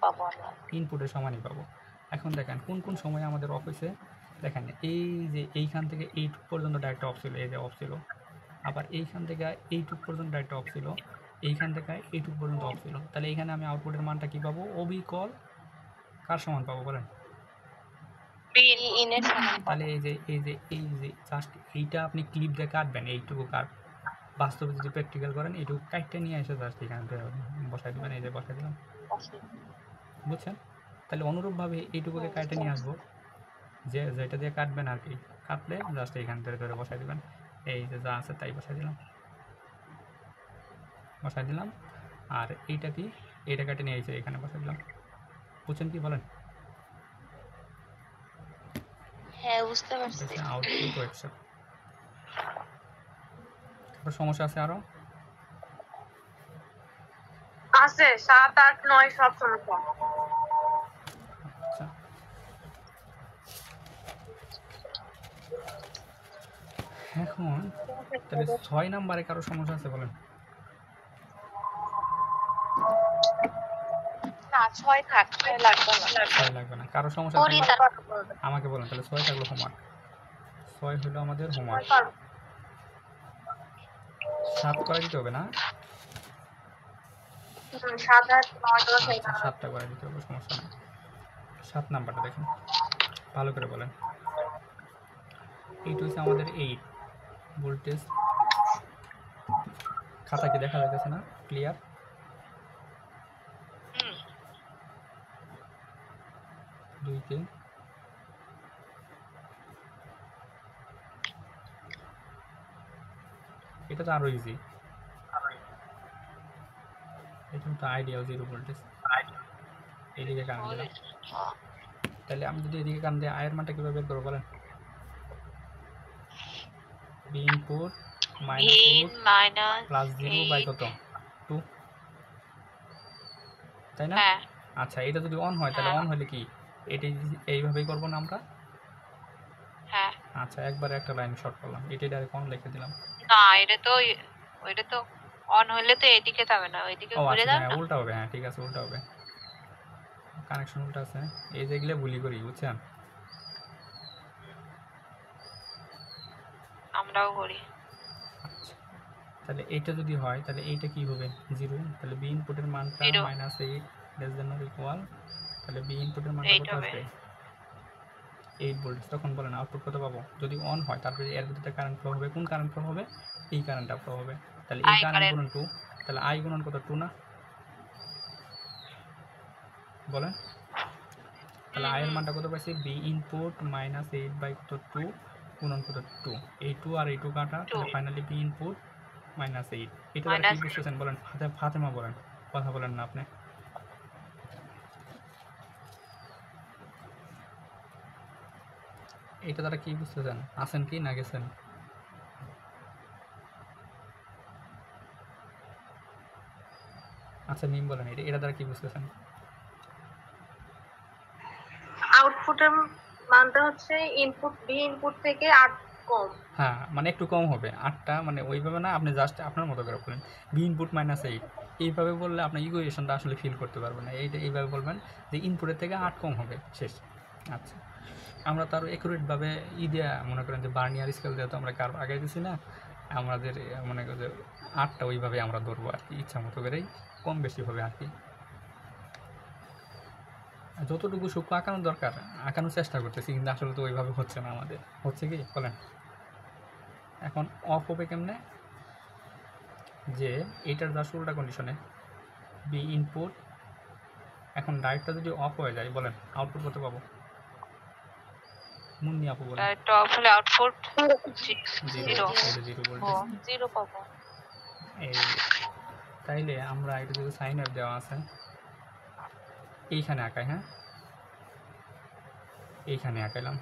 S2: পাবো আমরা।
S1: ইনপুটের সমানই পাবো। এখন দেখেন কোন কোন সময় আমাদের অফ হয়েছে। দেখেন এই যে এইখান থেকে এইটুক পর্যন্ত ডায়োডটা অফ ছিল, এই যে অফ ছিল। আবার এইখান থেকে এইটুক পর্যন্ত ডায়োডটা অফ ছিল, এইখান থেকে এইটুক পর্যন্ত অফ ছিল। তাহলে এখানে আমি আউটপুটের মানটা কি পাবো? অবিকল কার সমান পাবো বলেন?
S2: ইনের সমান
S1: তাহলে
S2: পাবো।
S1: এই যে জাস্ট এইটা আপনি ক্লিপ দিয়ে কাটবেন, এইটুকু কাট, বাস্তবে যদি প্র্যাকটিক্যাল করেন এইটুকু কাটতে নিয়ে এসে জাস্ট এখানে বসাই দেবেন, এই যে বসাই দিলাম, বুঝছেন? তাহলে অনুরূপভাবে এইটুকুকে কাটে নিয়ে আসবো, যে যেটা দিয়ে কাটবেন আর কি, কাটলে জাস্ট এইখান থেকে ধরে বসাই দেবেন, এই যে যা আছে তাই বসাই দিলাম। আর এইটা কি, এইটা কেটে নিয়ে এসে এখানে বসাই দিলাম, বুঝছেন কি বলেন?
S2: হ্যাঁ, বুঝতে পারছি।
S1: Output website. তারপর সমস্যা আছে আরো?
S2: আছে 7, 8, 9 সব সমস্যা।
S1: আচ্ছা, এখন তাহলে 6 নাম্বারে কারো সমস্যা আছে বলেন?
S2: না, 6 থাক, 6 লাগবে না।
S1: 6 লাগবে না। কারো সমস্যা
S2: করি
S1: থাকলে
S2: তারপর
S1: আমাকে বলেন, তাহলে 6 থাকলো হোমওয়ার্ক। 6 হলো আমাদের হোমওয়ার্ক। 7 করে দিতে হবে না?
S2: 7, 8, 9, 10
S1: আচ্ছা, 7টা করে দিতে হবে, সমস্যা নেই। 7 নাম্বারটা দেখেন, ভালো করে বলেন। এইটা হচ্ছে আমাদের 8 ভোল্টেজ। খাতা কি দেখা যাইতেছে না ক্লিয়ার? দুইকে এটা তো আরো ইজি, এটা তো আইডিয়াল 0 ভোল্টেজ। এদিকে কারেন্ট দিলাম, তাহলে আমি যদি এদিকে কারেন্ট দিয়ে আয়ের মানটা কিভাবে বের করবো বলেন? V input minus plus 0 by কত? 2, তাই না? আচ্ছা, এটা যদি অন হয়, তাহলে অন হলে কি এটি এইভাবেই করবো না আমরা? আচ্ছা, একবারে একটা লাইন শর্ট করলাম, এটি ডাইরেক্ট অন লিখে দিলাম।
S2: না, ওইটা তো অন হলে তো এদিকে যাবে না, ওইদিকে
S1: ও
S2: ঘুরে
S1: আচ্ছা,
S2: যাবে
S1: হ্যাঁ
S2: না।
S1: উল্টা হবে, হ্যাঁ ঠিক আছে, উল্টা হবে, কানেকশন উল্টা আছে, এই যে এগুলো ভুলি করি, বুঝছেন?
S2: আমরাও করি।
S1: আচ্ছা, তাহলে এইটা যদি হয়, তাহলে এইটা কি হবে? 0। তাহলে বি ইনপুটের মানটা -8 লেস দেন অর ইকুয়াল, তাহলে বি ইনপুটের মানটা কত আসবে? 8 ভোল্ট। তখন বলেন আউটপুট কত পাবো? যদি অন হয়, তারপরে এর ভিতরে কারেন্ট ফ্লো হবে, কোন কারেন্ট ফ্লো হবে? এই কারেন্টটা ফ্লো হবে। তাহলে এই কারেন্ট গুণন 2, তাহলে আই গুণন কত? 2 না? বলেন, তাহলে আই এর মানটা কত পাইছি? বি ইনপুট -8 বাই কত? 2 গুণন কত? 2। এই 2 আর এই 2 কাটা, তাহলে ফাইনালি বি ইনপুট -8। এটা দ্বারা কি বুঝতেছেন বলেন? ফাতেমা বলেন, কথা বলেন না আপনি। এটা দ্বারা কি বুঝতেছেন? আছেন কি না গেছেন? আচ্ছা, মিম বলেন, এটা দ্বারা কি বুঝতেছেন?
S2: আউটপুটের মানটা হচ্ছে বি ইনপুট থেকে 8 কম।
S1: হ্যাঁ, মানে একটু কম হবে 8টা, মানে ওইভাবে না, আপনি জাস্ট আপনার মতো করে বলেন, বি ইনপুট -8। এইভাবে বললে আপনার ইকুয়েশনটা আসলে ফিল করতে পারবেন না। এইভাবে বলবেন যে ইনপুটের থেকে 8 কম হবে, শেষ। আচ্ছা, আমরা তো আরও অ্যাকুরেটভাবে দেওয়া, মনে করেন যে বার্নিয়ার স্কেল দেওয়া, তো আমরা কার আগে দিছি না, আমাদের মনে করেন যে 8টা ওইভাবে আমরা ধরবো আর কি, ইচ্ছা মতো করেই কম বেশি হবে আর কি। যতটুকু সূক্ষ্ম আঁকানোর দরকার আঁকানোর চেষ্টা করতেছি, কিন্তু আসলে তো ওইভাবে হচ্ছে না আমাদের। হচ্ছে কি বলেন? এখন অফ হবে কেমনে? যে এইটার জাস্ট উল্টা কন্ডিশনে বি ইনপুট, এখন ডাইরেক্টটা যদি অফ হয়ে যায়, বলেন আউটপুট কত পাবো? মুন্নি আপু বলেন।
S2: ডাইরেক্ট অফ হলে আউটপুট
S1: 0 ভোল্টেজ।
S2: 0 পাবো।
S1: এই তাইলে আমরা এটা যদি সাইন ওয়েভ দেওয়া আছে এইখানে আঁকাই, হ্যাঁ এইখানে আঁকাইলাম,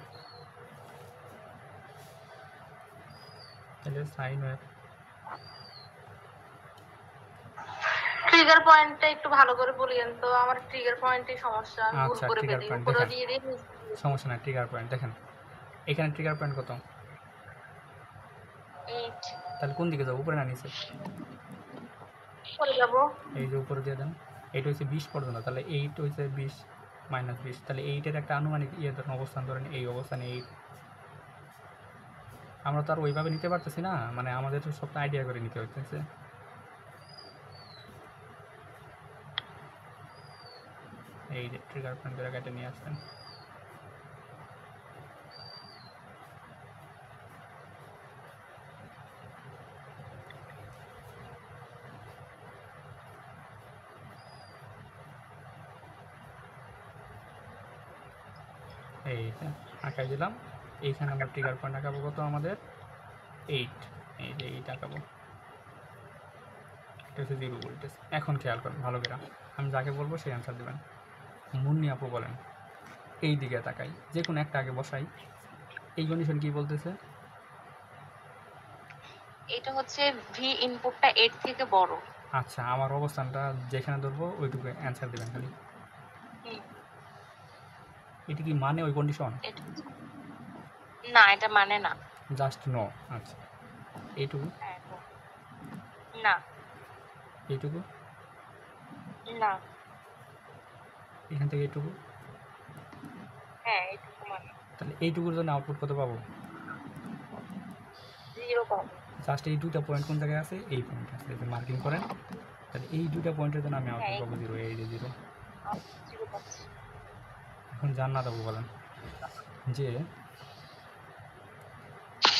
S1: তাহলে সাইন ওয়েভ।
S2: ট্রিগার পয়েন্টটা একটু ভালো করে বলিয়েন তো, আমার ট্রিগার পয়েন্টে সমস্যা, আমি ভুল
S1: আচ্ছা
S2: করে
S1: ট্রিগার
S2: ফেলি,
S1: পয়েন্ট
S2: উপরে
S1: দেখেন,
S2: দিয়ে দিই।
S1: সমস্যা নাই। ট্রিগার পয়েন্ট দেখেন, এখানে ট্রিগার পয়েন্ট কত?
S2: 8
S1: তাহলে কোন দিকে যাবো, উপরে না নিচে?
S2: করে যাব।
S1: এই যে উপরে দিয়ে দেন, এইটা হচ্ছে 20 পর্যন্ত, তাহলে 8 হচ্ছে 20 মাইনাস 20, তাহলে 8-এর একটা আনুমানিক ধরেন অবস্থান ধরেন এই অবস্থানে 8। আমরা তো আর ওইভাবে নিতে পারতেছি না, মানে আমাদের তো সবটা আইডিয়া করে নিতে হচ্ছে। এই যে ট্রিগার পয়েন্ট করে কেটে নিয়ে আসবেন। এই যে আঁকাই দিলাম, এইখানে আমরা ট্রিগার পয়েন্ট আঁকাবো কত আমাদের 8, এই যে 8 আঁকাবো, এটা হচ্ছে 0 ভোল্টেজ। এখন খেয়াল করেন ভালো করে, আমি যাকে বলবো সেই অ্যান্সার দেবেন। মুন্নি আপু বলেন, এই দিকে তাকাই, যে কোনো একটা আগে বসাই। এই কন্ডিশন কি বলতেছে?
S2: এটা হচ্ছে ভি ইনপুটটা 8 থেকে বড়।
S1: আচ্ছা, আমার অবস্থানটা যেখানে ধরবো ওইটুকু অ্যান্সার দেবেন খালি। এটা কি মানে ওই কন্ডিশন?
S2: না, এটা মানে না।
S1: Just no. আচ্ছা, এইটুকু?
S2: না।
S1: এইটুকু?
S2: না।
S1: এখান থেকে এইটুকু?
S2: হ্যাঁ, এইটুকু মানে।
S1: তাহলে এইটুকুর জন্য আউটপুট কত পাবো?
S2: 0 পাবো।
S1: জাস্ট এই দুইটা পয়েন্ট কোন জায়গায় আছে? এই পয়েন্ট আছে, এই মার্কিং করেন। তাহলে এই দুইটা পয়েন্টের জন্য আমি আউটপুট পাবো 0, এই যে 0। এখন জান্নাত আপু বলেন যে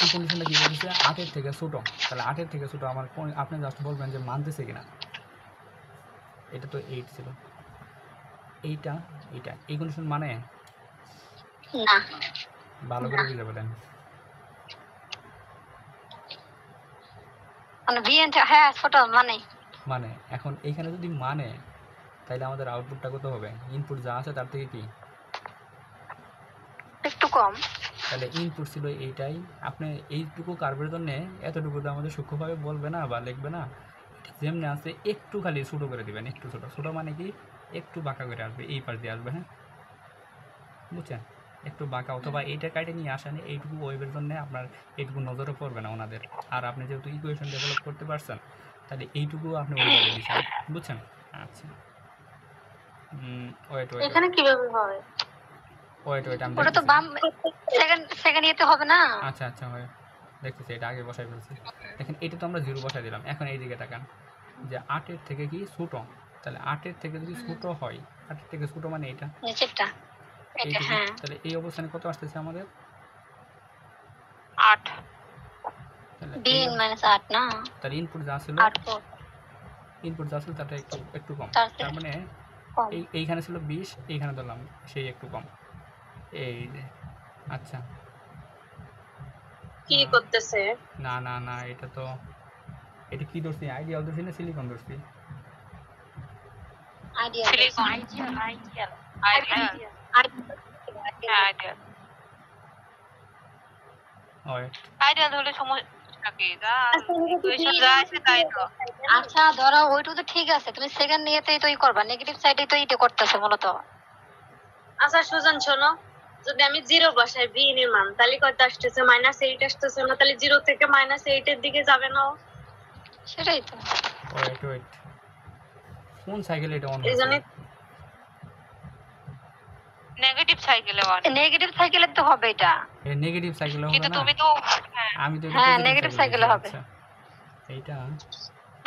S1: এই কন্ডিশনটা কী বলতেছে? 8-এর থেকে ছোটো। তাহলে 8-এর থেকে ছোটো আমার আপনি জাস্ট বলবেন যে মানতেছে কিনা। এটা তো 8 ছিল, এইটা এইটা এই কন্ডিশন মানে
S2: না।
S1: ভালো করে বুঝে বলেন।
S2: মানে ভিএন হ্যাঁ ছোট মানে
S1: মানে এখন এইখানে যদি মানে, তাহলে আমাদের আউটপুটটা কত হবে? ইনপুট যা আছে তার থেকে কি
S2: একটু কম।
S1: তাহলে ইনপুট ছিল এইটাই। আপনি এইটুকু কার্ভের জন্য এতটুকু তো আমাদের সূক্ষ্মভাবে বলবে না বা লিখবে না, যেমনি আছে একটু খালি ছোটো করে দিবেন। একটু ছোটো, ছোটো মানে কি একটু বাঁকা করে আসবে, এই পাশ দিয়ে আসবে। হ্যাঁ বুঝছেন? একটু বাঁকা, অথবা এইটা কাটে নিয়ে আসেন। এইটুকু ওয়েবের জন্য আপনার এইটুকু নজরও পড়বে না ওনাদের। আর আপনি যেহেতু ইকুয়েশন ডেভেলপ করতে পারছেন, তাহলে এইটুকু আপনি ওইভাবে দিচ্ছেন। বুঝছেন? আচ্ছা, ওয়েট ওয়েট
S2: এখানে কিভাবে হয়?
S1: ওয়েট ওয়েট আমি
S2: ওটা তো বাম সেকেন্ড ইয়েতে হবে না।
S1: আচ্ছা আচ্ছা হয়, দেখতেছি, এটা আগে বসাই ফেলছি। দেখেন এটা তো আমরা 0 বসাই দিলাম। এখন এই দিকে তাকান যে 8-এর থেকে কি ছোটো, তাহলে 8-এর থেকে যদি ছোটো হয়, 8-এর থেকে ছোটো মানে এটা
S2: নিচেরটা। এটা হ্যাঁ
S1: তাহলে এই অবস্থানে কত আসতেছে আমাদের?
S2: 8
S1: তাহলে
S2: বিন মাইনাস 8 না,
S1: তার ইনপুট যা ছিল,
S2: 8
S1: ইনপুট যা ছিল তার একটু একটু কম। তার মানে
S2: কম।
S1: এইখানে ছিল 20, এইখানে ধরলাম সেই একটু কম। এই যে আচ্ছা,
S2: কি করতেছে?
S1: না না না, এটা তো এটা কি ধরছি? আইডিয়াল ধরছি না সিলিকন ধরছি?
S2: Ideal silicon ideal ideal
S1: wait
S2: ideal হলে সমস্যা কি? ইকুয়েশন যা আছে তাই তো। আচ্ছা ধরো ওইটা তো ঠিক আছে, তুমি সেকেন্ড নিয়েতেই তো করবা, নেগেটিভ সাইডে তো এইটা করতেছে মূলত। আচ্ছা সুজন শোনো, যদি আমি 0 বসাই ভি এর মান, তাহলে কত আসতেছে? -8 আসতেছে না? তাহলে 0 থেকে -8 এর দিকে যাবে না? সেটাই তো।
S1: ওয়েট ওয়েট, কোন সাইকেলে এটা অন
S2: এইজন্য
S1: হচ্ছে?
S2: নেগেটিভ সাইকেলে অন। নেগেটিভ সাইকেলে তো হবে এটা।
S1: এটা নেগেটিভ সাইকেলে হবে
S2: কিন্তু
S1: না?
S2: তুমি তো
S1: আমি তো
S2: হ্যাঁ নেগেটিভ সাইকেলে হবে।
S1: আচ্ছা এইটা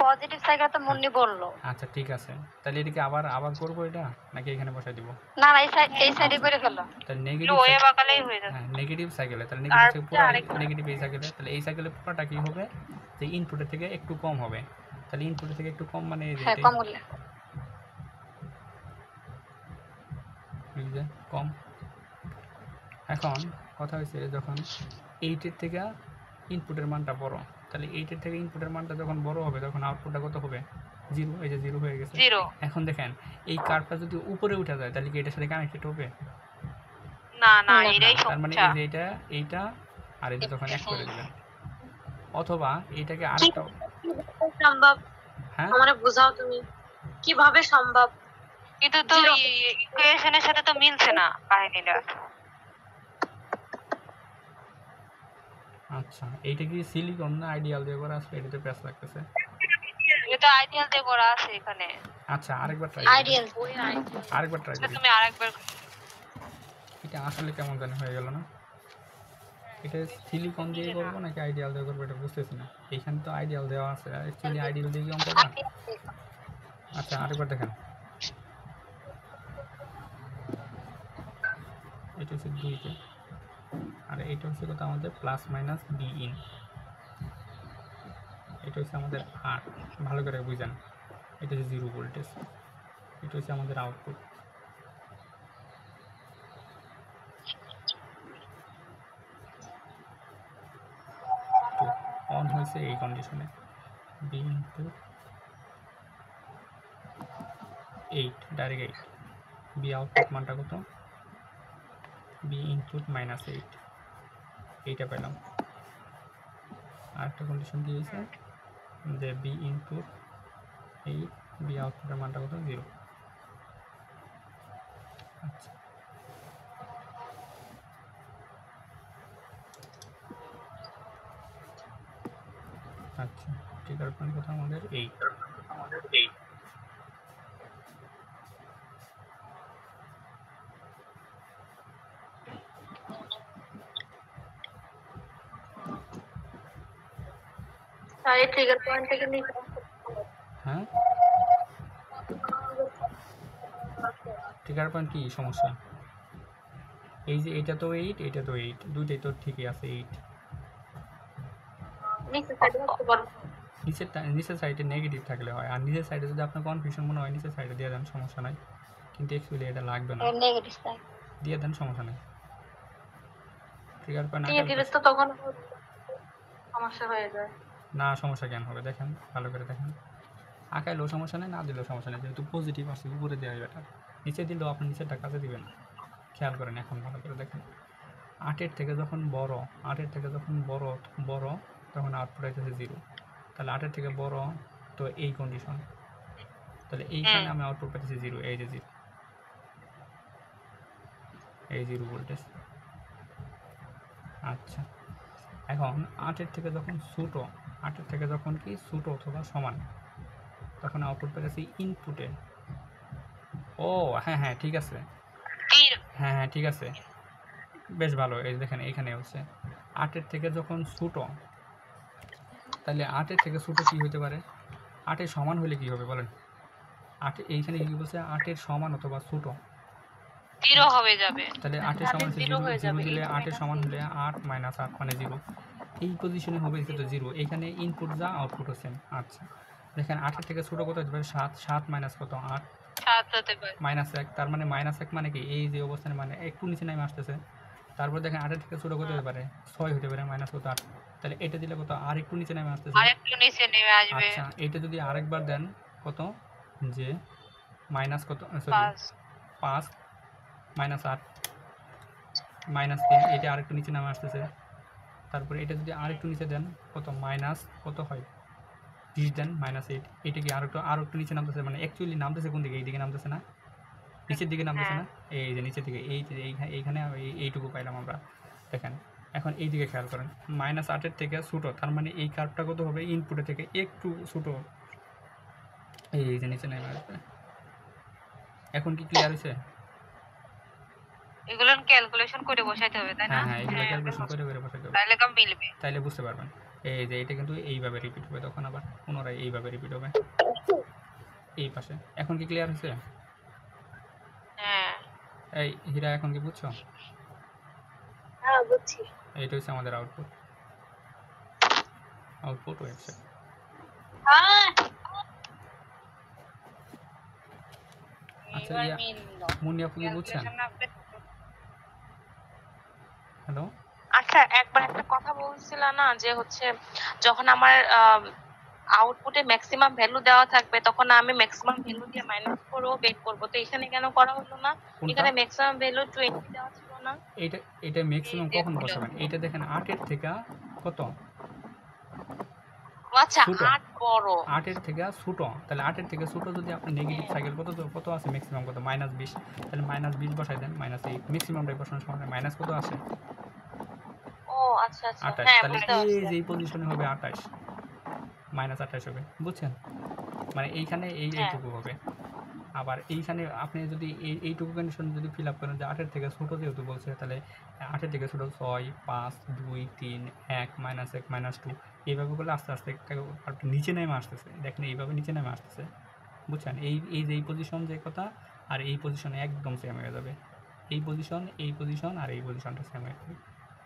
S2: পজিটিভ সাইকেল তো মুন্নি বললো।
S1: আচ্ছা ঠিক আছে, তাহলে এটাকে আবার আবার করবো এটা, নাকি এখানে বসাই দিব?
S2: না না এই সাইডে করে ফেলো।
S1: তাহলে নেগেটিভ
S2: ওয়ে বাকালেই হয়ে যাবে।
S1: হ্যাঁ নেগেটিভ সাইকেলে, তাহলে নেগেটিভ পুরো নেগেটিভ এই সাইকেলে, তাহলে এই সাইকেলে পুরোটা কি হবে? যে ইনপুটের থেকে একটু কম হবে। তাহলে ইনপুটের থেকে একটু কম মানে এই যে
S2: হ্যাঁ কম হলে
S1: এই যে কম। এখন কথা হয়েছে যখন 8-এর থেকে ইনপুটের মানটা বড়, তাহলে 8-এর থেকে ইনপুটের মানটা যখন বড় হবে তখন আউটপুটটা কত হবে? 0। এই যে 0 হয়ে গেছে।
S2: 0।
S1: এখন দেখেন এই কার্ভটা যদি উপরে উঠে যায় তাহলে কি এটার সাথে কানেক্টেড হবে?
S2: না না এটাই
S1: তার মানে
S2: সমস্যা।
S1: এই যে এইটা আর এটা তখন এক করে দিবেন। অথবা এটাকে আরেকটা
S2: সম্ভব,
S1: হ্যাঁ
S2: আমারে বোঝাও তুমি কিভাবে সম্ভব। কিন্তু তো ইকুয়েশনের সাথে তো মিলছে না কাহিনীটা।
S1: আচ্ছা এইটা কি সিলিকন না আইডিয়াল দিয়ে করা আছে? এটাতে প্যাচ লাগতেছে।
S2: এটা আইডিয়াল দিয়ে করা আছে এখানে।
S1: আচ্ছা আরেকবার ট্রাই
S2: আইডিয়াল
S1: আরেকবার ট্রাই করি।
S2: তুমি আরেকবার
S1: এটা আসলে কেমন জানি হয়ে গেল না। এটা সিলিকন দিয়ে করবো নাকি আইডিয়াল দিয়ে করবো এটা বুঝতেছি না। এইখানে তো আইডিয়াল দেওয়া আছে, অ্যাকচুয়ালি আইডিয়াল দিয়ে কি অঙ্কটা? আচ্ছা আরেকবার দেখেন। এটা হচ্ছে 2 আর এটা হচ্ছে কত আমাদের প্লাস মাইনাস বি ইন। এটা হচ্ছে আমাদের আর ভালো করে বুঝেন, এটা হচ্ছে 0 ভোল্টেজ, এটা হচ্ছে আমাদের আউটপুট। তো অন হয়েছে এই কন্ডিশনে V into 8 direct 8, V output মানটা কত? বি ইনপুট -8, এইটা পেলাম। আরেকটা কন্ডিশন কি হয়েছে যে বি ইনপুট 8, বি আউটপুটের মানটা কত? 0। আচ্ছা আচ্ছা ট্রিগার পয়েন্ট কত আমাদের? 8।
S2: তাই ট্রিগার পয়েন্ট থেকে নিতে
S1: হ্যাঁ ট্রিগার পয়েন্ট কি সমস্যা? এই যে এটা তো 8, এটা তো 8, দুইটাই তো ঠিকই আছে 8।
S2: নিচে সাইডে হতে পারো।
S1: নিচের সাইডে নেগেটিভ থাকলে হয়, আর নিচের সাইডে যদি আপনার কনফিউশন মনে হয় নিচের সাইডে দিয়ে দেন, সমস্যা নাই। কিন্তু অ্যাকচুয়ালি এটা লাগবে না,
S2: নেগেটিভ সাইড
S1: দিয়ে দেন, সমস্যা নাই। ট্রিগার পয়েন্ট
S2: দিয়ে দিলে তো তখন সমস্যা হয়ে যায়।
S1: না সমস্যা কেন হবে? দেখেন ভালো করে দেখেন, আঁকাইলেও সমস্যা নেই, না দিলেও সমস্যা নেই, যেহেতু পজিটিভ আসছে উপরে দেওয়া বেটার। নিচে দিলেও আপনি নিচেরটা কাছে দিবেন, খেয়াল করেন। এখন ভালো করে দেখেন, 8-এর থেকে যখন বড়, 8-এর থেকে যখন বড় তখন আউটপুট আসতেছে 0। তাহলে 8-এর থেকে বড় তো এই কন্ডিশন, তাহলে এইখানে আমি আউটপুট পাচ্ছি 0, এই যে 0, এই 0 ভোল্টেজ। আচ্ছা এখন 8-এর থেকে যখন ছোটো, 8-এর থেকে যখন কি ছোটো অথবা সমান, তখন আউটপুট পেয়েছি ইনপুটে। ও হ্যাঁ হ্যাঁ ঠিক আছে, হ্যাঁ হ্যাঁ ঠিক আছে, বেশ ভালো। এই দেখেন এখানে হচ্ছে 8-এর থেকে যখন ছোটো, তাহলে 8-এর থেকে ছোটো কী হতে পারে? 8-এর সমান হলে কি হবে বলেন? 8 এইখানে কি বলছে? 8-এর সমান অথবা ছোটো
S2: 0 হবে যাবে।
S1: তাহলে 8-এর সমান হচ্ছে 0 দিলে 8-এর সমান হলে 8 - 8 মানে 0। এই পজিশনে হবে কিন্তু 0, এইখানে ইনপুট যা আউটপুটও সেম। আচ্ছা দেখেন 8-এর থেকে ছোটো কত হতে পারে? 7, 7 মাইনাস কত? 8 -1, তার মানে -1 মানে কি এই যে অবস্থানে মানে একটু নিচে নামে আসতেছে। তারপর দেখেন 8-এর থেকে ছোটো কত হতে পারে? 6 হতে পারে, মাইনাস কত? 8। তাহলে এটা দিলে কত? আর একটু নিচে নেমে আসতেছে,
S2: আরেকটু নিচে নেমে আসবে।
S1: আচ্ছা এটা যদি আরেকবার দেন কত? যে মাইনাস কত, সরি 5 -8 -3, এটা আরেকটু নিচে নামে আসতেছে। তারপরে এটা যদি আরেকটু নিচে দেন কত? মাইনাস কত হয়? 20 দেন, -8, এটা কি আরেকটু নিচে নামতেছে, মানে অ্যাকচুয়ালি নামতেছে কোন দিকে? এই দিকে নামতেছে না? নিচের দিকে নামতেছে না? এই যে নিচের দিকে, এই যে এইখানে এইটুকু পাইলাম আমরা। দেখেন এখন এই দিকে খেয়াল করেন, -8-এর থেকে ছোটো, তার মানে এই কার্ভটা কত হবে? ইনপুটের থেকে একটু ছোটো, এই যে নিচে নেমে আসবে। এখন কি ক্লিয়ার হয়েছে?
S2: এগুলো ক্যালকুলেশন করে বসাইতে হবে তাই না?
S1: হ্যাঁ হ্যাঁ এগুলো ক্যালকুলেশন করে বসাতে হবে,
S2: তাহলে কম মিলবে,
S1: তাইলে বুঝতে পারবেন। এই যে এটা কিন্তু এইভাবে রিপিট হবে, তখন আবার পুনরায় এইভাবে রিপিট হবে এই পাশে। এখন কি ক্লিয়ার হয়েছে?
S2: হ্যাঁ
S1: এই হীরা এখন কি বুঝছো?
S2: হ্যাঁ বুঝছি।
S1: এইটা হচ্ছে আমাদের আউটপুট, ওয়েবসাইট। আচ্ছা মুন্নি আপু কি বুঝছেন? হ্যালো
S3: আচ্ছা একবার একটা কথা বলছিল না যে হচ্ছে যখন আমার আউটপুটে ম্যাক্সিমাম ভ্যালু দেওয়া থাকবে তখন আমি ম্যাক্সিমাম ভ্যালু দিয়ে -4 ও বের করব, তো এখানে কেন করা হলো না? এখানে ম্যাক্সিমাম ভ্যালু 20 দেওয়া ছিল না?
S1: এটা ম্যাক্সিমাম কখন বসাবেন? এটা দেখেন 8-এর থেকে কত?
S3: আচ্ছা
S1: ছোট
S3: 8 বড়।
S1: 8 এর থেকে ছোট, তাহলে 8 এর থেকে ছোট যদি আপনি নেগেটিভ সাইকেল কত আছে ম্যাক্সিমাম কত -20, তাহলে -20 বসাই দেন, -8 ম্যাক্সিমামটাই বসানোর সময় মাইনাস কত আসে
S3: ও আচ্ছা আচ্ছা
S1: 28,
S3: হ্যাঁ
S1: তাহলে
S3: বুঝতে
S1: এই
S3: পারছি।
S1: যে এই পজিশনে হবে 28 -28 হবে, বুঝছেন? মানে এইখানে
S3: হ্যাঁ
S1: এইটুকু হবে। আবার এইখানে আপনি যদি এইটুকু কন্ডিশন যদি ফিল আপ করেন যে 8 এর থেকে ছোট যেহেতু বলছে, তাহলে 8 এর থেকে ছোট 6, 5, 2, 3, 1, -1, -2 এইভাবে করলে আস্তে আস্তে আপনি নিচে নেমে আসতেছে, দেখেন এইভাবে নিচে নেমে আসতেছে, বুঝছেন? এই যে এই পজিশন যে কথা আর এই পজিশনে একদম সেম হয়ে যাবে, এই পজিশন আর এই পজিশনটা সেম হয়ে যাবে,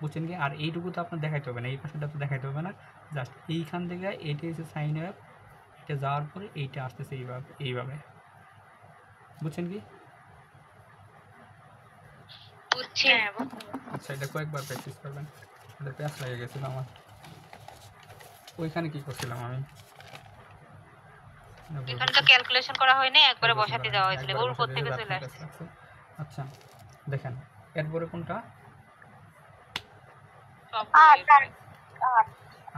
S1: বুঝছেন কি? আর এইটুকু তো আপনার দেখাইতে হবে না, এই পাশেটা তো দেখাইতে হবে না, জাস্ট এইখান থেকে এইটা হচ্ছে সাইন ওয়েভ, এটা যাওয়ার পরে এইটা আসতেছে এইভাবে, বুঝছেন কি?
S3: বুঝছি।
S1: আচ্ছা, এটা কয়েকবার প্র্যাকটিস করবেন। এটা প্যাচ লেগে গেছিল আমার, ওইখানে কি করছিলাম আমি
S2: এখানে তো ক্যালকুলেশন করা হয়নি, একবারে বসাতে দেওয়া হয়েছিল,
S1: একবার
S2: ওর উপর
S1: বসে
S2: থেকে
S1: দিয়েছিল,
S2: চলে
S1: আপনার
S2: আসছে।
S1: কাছে আছে। আচ্ছা দেখেন এরপরে কোনটা
S3: সব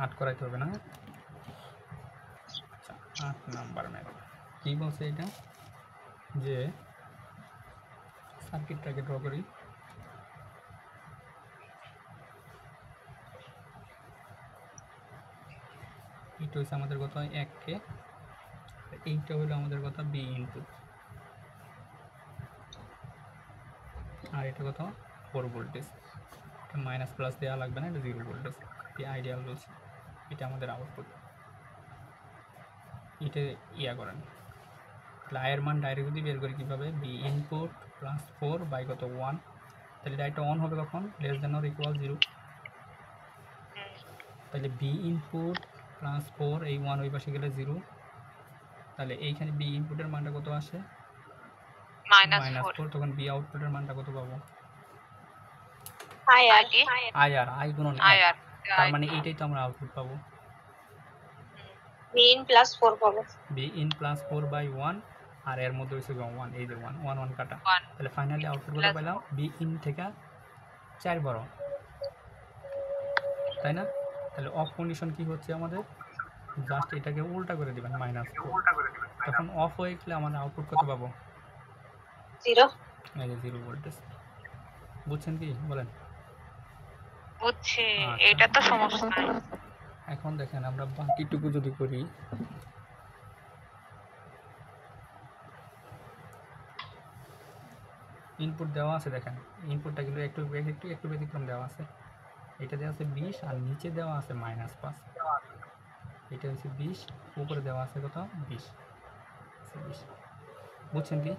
S1: 8 করাইতে হবে না? আচ্ছা 8 নাম্বার ম্যাথ কি বলছে এটা, যে সার্কিটটাকে ড্র করি, এটা হচ্ছে আমাদের কথা 1K, এইটা হলো আমাদের কথা বি ইনপুট, আর এটা কথা 4 ভোল্টেজ, এটা মাইনাস প্লাস দেওয়া লাগবে না, এটা 0 ভোল্টেজ, এটা আইডিয়াল বলছে, এটা আমাদের আউটপুট, এটা ইয়া করেন। তাহলে আয়ের মান ডাইরেক্ট যদি বের করি কীভাবে, বি ইনপুট প্লাস 4 বাই কত 1, তাহলে এটা অন হবে কখন, লেস দেন অর ইকুয়াল 0, তাহলে বি ইনপুট প্লাস 4 এই 1 ওই পাশে গেলে 0, তাহলে এইখানে বি ইনপুটের মানটা কত আসে -4, তখন বি আউটপুটের মানটা কত পাবো, আই গুণন 1, তার মানে এইটাই তো আমরা আউটপুট পাবো,
S2: বি ইন প্লাস 4 পাবো,
S1: বি ইন প্লাস 4 বাই 1, আর এর মধ্যে হচ্ছে 1, এই যে 1 কাটা, তাহলে ফাইনালি আউটপুট কত পেলাম, বি ইন থেকে 4 বড়, তাই না? তাহলে অফ কন্ডিশন কি হচ্ছে আমাদের, জাস্ট এটাকে উল্টা করে দিবেন -4, তখন অফ হয়ে গেলে আমাদের আউটপুট কত পাবো,
S2: 0।
S1: এই যে 0 ভোল্টেজ, বুঝছেন কি বলেন?
S2: বুঝছি,
S1: আচ্ছা।
S2: এটা তো সমস্যা নাই।
S1: এখন দেখেন আমরা বাকিটুকু যদি করি, ইনপুট দেওয়া আছে, দেখেন ইনপুটটা কিন্তু একটু ব্যতিক্রম দেওয়া আছে, এটা দেওয়া আছে 20 আর নিচে দেওয়া আছে -5, এটা হচ্ছে 20, উপরে দেওয়া আছে কত 20, বুঝছেন কি?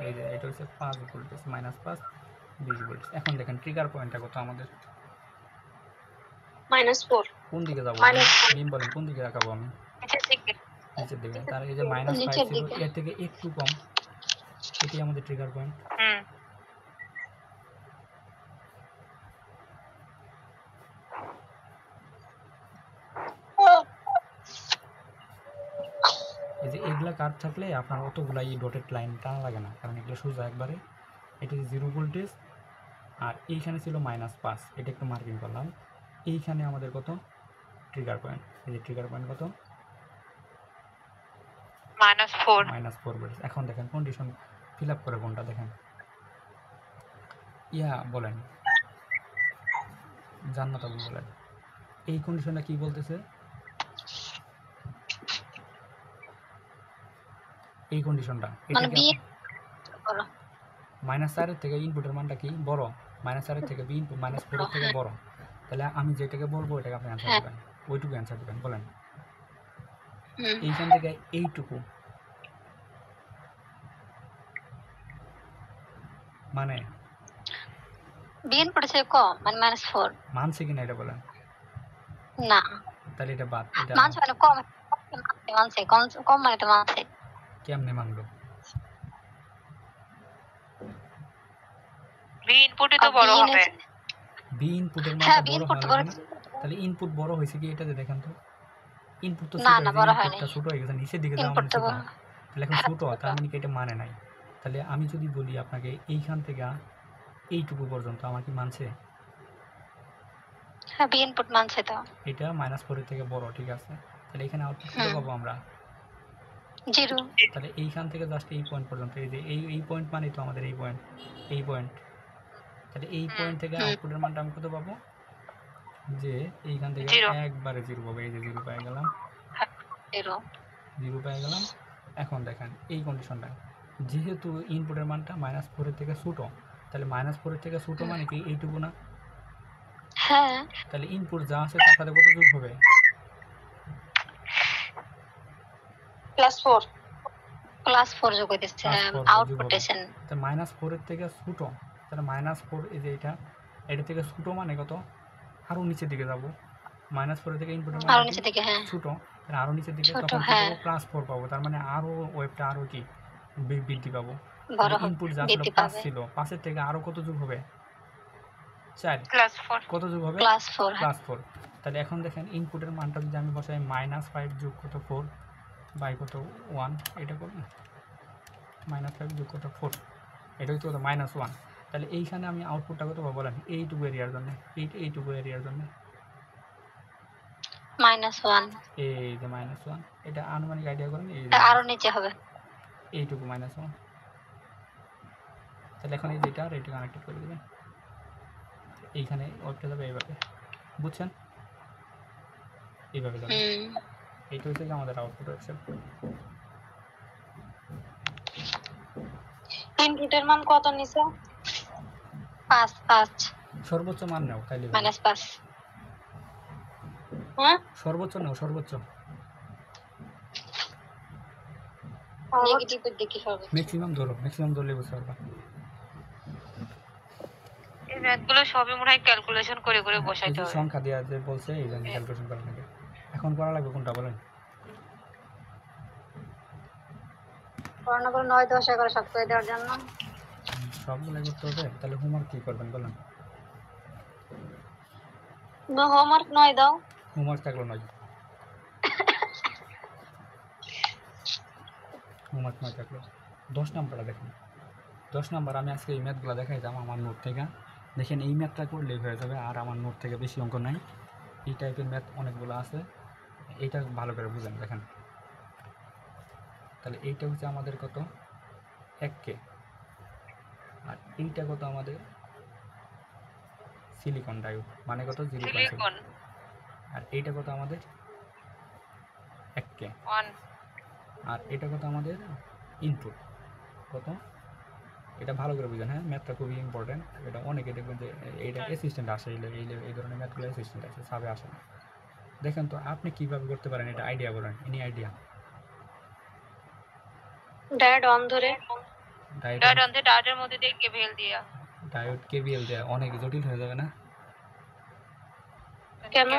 S1: এই যে এটা হচ্ছে 5 ভোল্টেজ, -5 20 ভোল্টেজ। এখন দেখেন ট্রিগার পয়েন্টটা কত আমাদের,
S2: -4
S1: কোন দিকে যাবো, বিম বলেন কোন দিকে রাখাবো আমি, নিচের দিকে, তার এই যে -5 ছিল এর থেকে একটু কম, এটাই আমাদের ট্রিগার পয়েন্ট, এই যে এগুলা কাট থাকলে আপনার অতগুলা এই ডটেড লাইন টানা লাগে না, কারণ এগুলো সোজা একবারে, এটা 0 ভোল্টেজ, আর এইখানে ছিল -5, এটা একটু মার্কিং করলাম, এইখানে আমাদের কত ট্রিগার পয়েন্ট, এই যে ট্রিগার পয়েন্ট কত -4 ভোল্টেজ। এখন দেখেন কন্ডিশন ফিল আপ করে কোনটা দেখেন, বলেন জান্নাত আবু বলেন, এই কন্ডিশনটা কি বলতেছে, এই কন্ডিশনটা এটাকে -4 এর থেকে ইনপুটের মানটা কি বড়, -4 এর থেকে বি ইনপুট -4 এর থেকে বড়, তাহলে আমি যেটাকে বলবো এটাকে আপনি অ্যান্সার দিবেন, ওইটুকু অ্যান্সার দিবেন, বলেন এইখান থেকে এইটুকু মানে
S2: বি ইনপুট থেকে কম, মানে -4
S1: মানছে কিনা এটা বলেন,
S2: না
S1: তাহলে এটা বাদ, এটা
S2: মানছে, মানে কম মানছে, কম মানে তো মানছে,
S1: কেমনে মানলো,
S2: বি ইনপুটই তো বড় হবে,
S1: বি ইনপুটের মানটা বড় হবে না, তাহলে ইনপুট বড় হয়েছে কি এটা দেখেন তো, ইনপুট তো ছোট হয়ে গেছে, নিচের দিকে যাওয়া মানে ছোট, তাহলে এখন ছোট, তার মানে কি এটা মানে নাই, তাহলে আমি যদি বলি আপনাকে এইখান থেকে এইটুকু পর্যন্ত আমার কি মানছে,
S2: হ্যাঁ বি ইনপুট মানছে তো
S1: এটা -4 এর থেকে বড়, ঠিক আছে? তাহলে এখানে আউটপুট কত পাবো আমরা?
S2: 0।
S1: তাহলে এইখান থেকে জাস্ট এই পয়েন্ট পর্যন্ত, এই যে এই পয়েন্ট মানে তো আমাদের এই পয়েন্ট। তাহলে এই পয়েন্ট থেকে আউটপুটের মানটা আমি কত পাবো? যে এইখান থেকে একবারে 0 পাবো। এই যে 0 পেয়ে গেলাম, 0 পেয়ে গেলাম। এখন দেখেন এই কন্ডিশনটা, যেহেতু ইনপুটের মানটা -4 এর থেকে ছোট, তাহলে -4 এর থেকে ছোট মানে কি এইটুকু না?
S2: হ্যাঁ
S1: তাহলে ইনপুট যা আছে তার সাথে কত যোগ হবে?
S2: +4 যোগ হইতেছে আউটপুট এসেন।
S1: তো -4 এর থেকে ছোট, তাহলে -4 এই যে এটা থেকে ছোট মানে কত? আরো নিচের দিকে যাব। -4 এর থেকে ইনপুটের মান
S2: আরো নিচে থেকে, হ্যাঁ
S1: ছোট, তাহলে আরো নিচের দিকে,
S2: ছোট,
S1: তখন কি
S2: হ্যাঁ।
S1: পাবো? +4 পাবো। তার মানে আরো ওয়েবটা আরো কি বৃদ্ধি পাবো।
S2: বড় হবে,
S1: ইনপুট যা ছিল
S2: বৃদ্ধি
S1: 5
S2: পাবে।
S1: ছিল, 5 এর থেকে আরো কত যোগ হবে? 4।
S3: +4
S1: কত যোগ হবে?
S2: +4
S1: +4। তাহলে এখন দেখেন ইনপুটের মানটা যদি আমি বসাই -5 যোগ কত 4 বাই কত 1, এটা কত? -5 যোগ কত 4, এটা হচ্ছে কত? -1। তাহলে এইখানে আমি আউটপুটটা কত পাবো বলেন? এইটুকু এরিয়ার জন্য, এইটুকু এরিয়ার জন্য,
S2: -1
S1: এই যে -1, এটা আনুমানিক আইডিয়া করেন, এই যে
S2: আরো নিচে হবে।
S1: এইটুকু -1। তাহলে এখন এই যেটা আর এটা কানেক্টেড করে দেবেন, এইখানে ওয়েবটা যাবে এইভাবে, বুঝছেন? এইভাবে যাবে। এইটা হচ্ছে আমাদের আউটপুট ওয়েবসাইট।
S2: ইনপুটের মান কত নিছে? 5
S1: সর্বোচ্চ মান নাও তাইলে
S2: -5। হ্যাঁ
S1: সর্বোচ্চ নাও, সর্বোচ্চ।
S2: নেগেটিভের দিকে সর্বোচ্চ।
S1: ম্যাক্সিমাম ধরলে বুঝতে পারবা।
S3: এই ম্যাথগুলো সবই মনে হয় ক্যালকুলেশন করে করে বসাইতে হবে।
S1: সংখ্যা দেওয়া যে বলছে এই জন্য ক্যালকুলেশন করা লাগে। এখন করা লাগবে কোনটা বলেন?
S2: পড়ানো করে 9, 10, 11 সব করে দেওয়ার জন্য
S1: সবগুলো করতে হবে। তাহলে হোমওয়ার্ক কি করবেন বলেন?
S2: হোমওয়ার্ক 9 দাও।
S1: হোমওয়ার্ক থাকলো 9, হোমওয়ার্ক 9 থাকলো। 10 নাম্বারটা দেখেন, 10 নাম্বার আমি আজকে এই ম্যাথগুলো দেখাইতাম আমার নোট থেকে। দেখেন এই ম্যাথটা করলেই হয়ে যাবে, আর আমার নোট থেকে বেশি অঙ্ক নাই। এই টাইপের ম্যাথ অনেকগুলো আছে, এইটা ভালো করে বুঝেন। দেখেন তাহলে এইটা হচ্ছে আমাদের কত? 1K। আর এইটা কত আমাদের? সিলিকন ডায়োড, মানে কত? 0.7। আর এইটা কত আমাদের? 1K। আর এটা কত আমাদের? ইনপুট কত? এটা ভালো করে বুঝেন, হ্যাঁ ম্যাথটা খুবই ইম্পর্টেন্ট। এটা অনেকে দেখবেন যে এইটা অ্যাসিস্ট্যান্ট আসে, এই ধরনের ম্যাথগুলো অ্যাসিস্ট্যান্ট আসে, সাবে আসে না। দেখেন তো আপনি কীভাবে করতে পারেন, এটা আইডিয়া করেন। Any idea?
S2: ডায়োড অন ধরে,
S3: ডায়োডের মধ্যে দিয়ে কেবিএল দিয়া।
S1: ডায়োড কেবিএল দেয়া অনেক জটিল হয়ে যাবে না?
S2: কেন?